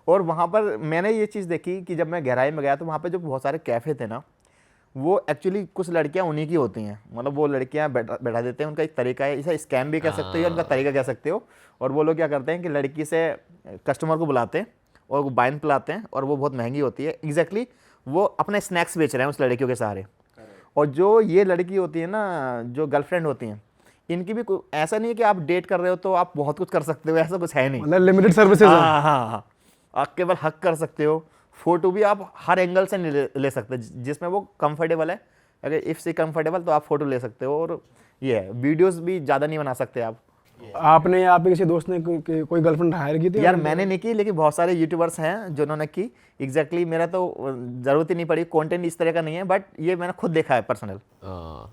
और वहाँ पर मैंने ये चीज़ देखी कि जब मैं गहराई में गया तो वहाँ पे जो बहुत सारे कैफ़े थे ना, वो एक्चुअली कुछ लड़कियाँ उन्हीं की होती हैं। मतलब वो लड़कियाँ बैठा देते हैं, उनका एक तरीका है, इसे स्कैम भी कह सकते हो या उनका तरीका कह सकते हो। और वो लोग क्या करते हैं कि लड़की से कस्टमर को बुलाते हैं और वो वाइन पिलाते हैं, और वो बहुत महंगी होती है। एग्जैक्टली वो अपने स्नैक्स बेच रहे हैं उस लड़कियों के सहारे। और जो ये लड़की होती है ना, जो गर्लफ्रेंड होती हैं, इनकी भी ऐसा नहीं है कि आप डेट कर रहे हो तो आप बहुत कुछ कर सकते हो, ऐसा कुछ है नहीं। मतलब लिमिटेड सर्विसेज है। हाँ हाँ हाँ, आप केवल हक कर सकते हो। फोटो भी आप हर एंगल से नहीं ले सकते, जिसमें वो कंफर्टेबल है। अगर इफ से कंफर्टेबल तो आप फोटो ले सकते हो। और ये है, वीडियोस भी ज़्यादा नहीं बना सकते आप। आपने या आपके किसी दोस्त ने कोई गर्लफ्रेंड हायर की थी? यार मैंने नहीं की, लेकिन बहुत सारे यूट्यूबर्स हैं जिन्होंने की। एग्जैक्टली मेरा तो ज़रूरत ही नहीं पड़ी, कंटेंट इस तरह का नहीं है, बट ये मैंने खुद देखा है पर्सनल। हाँ,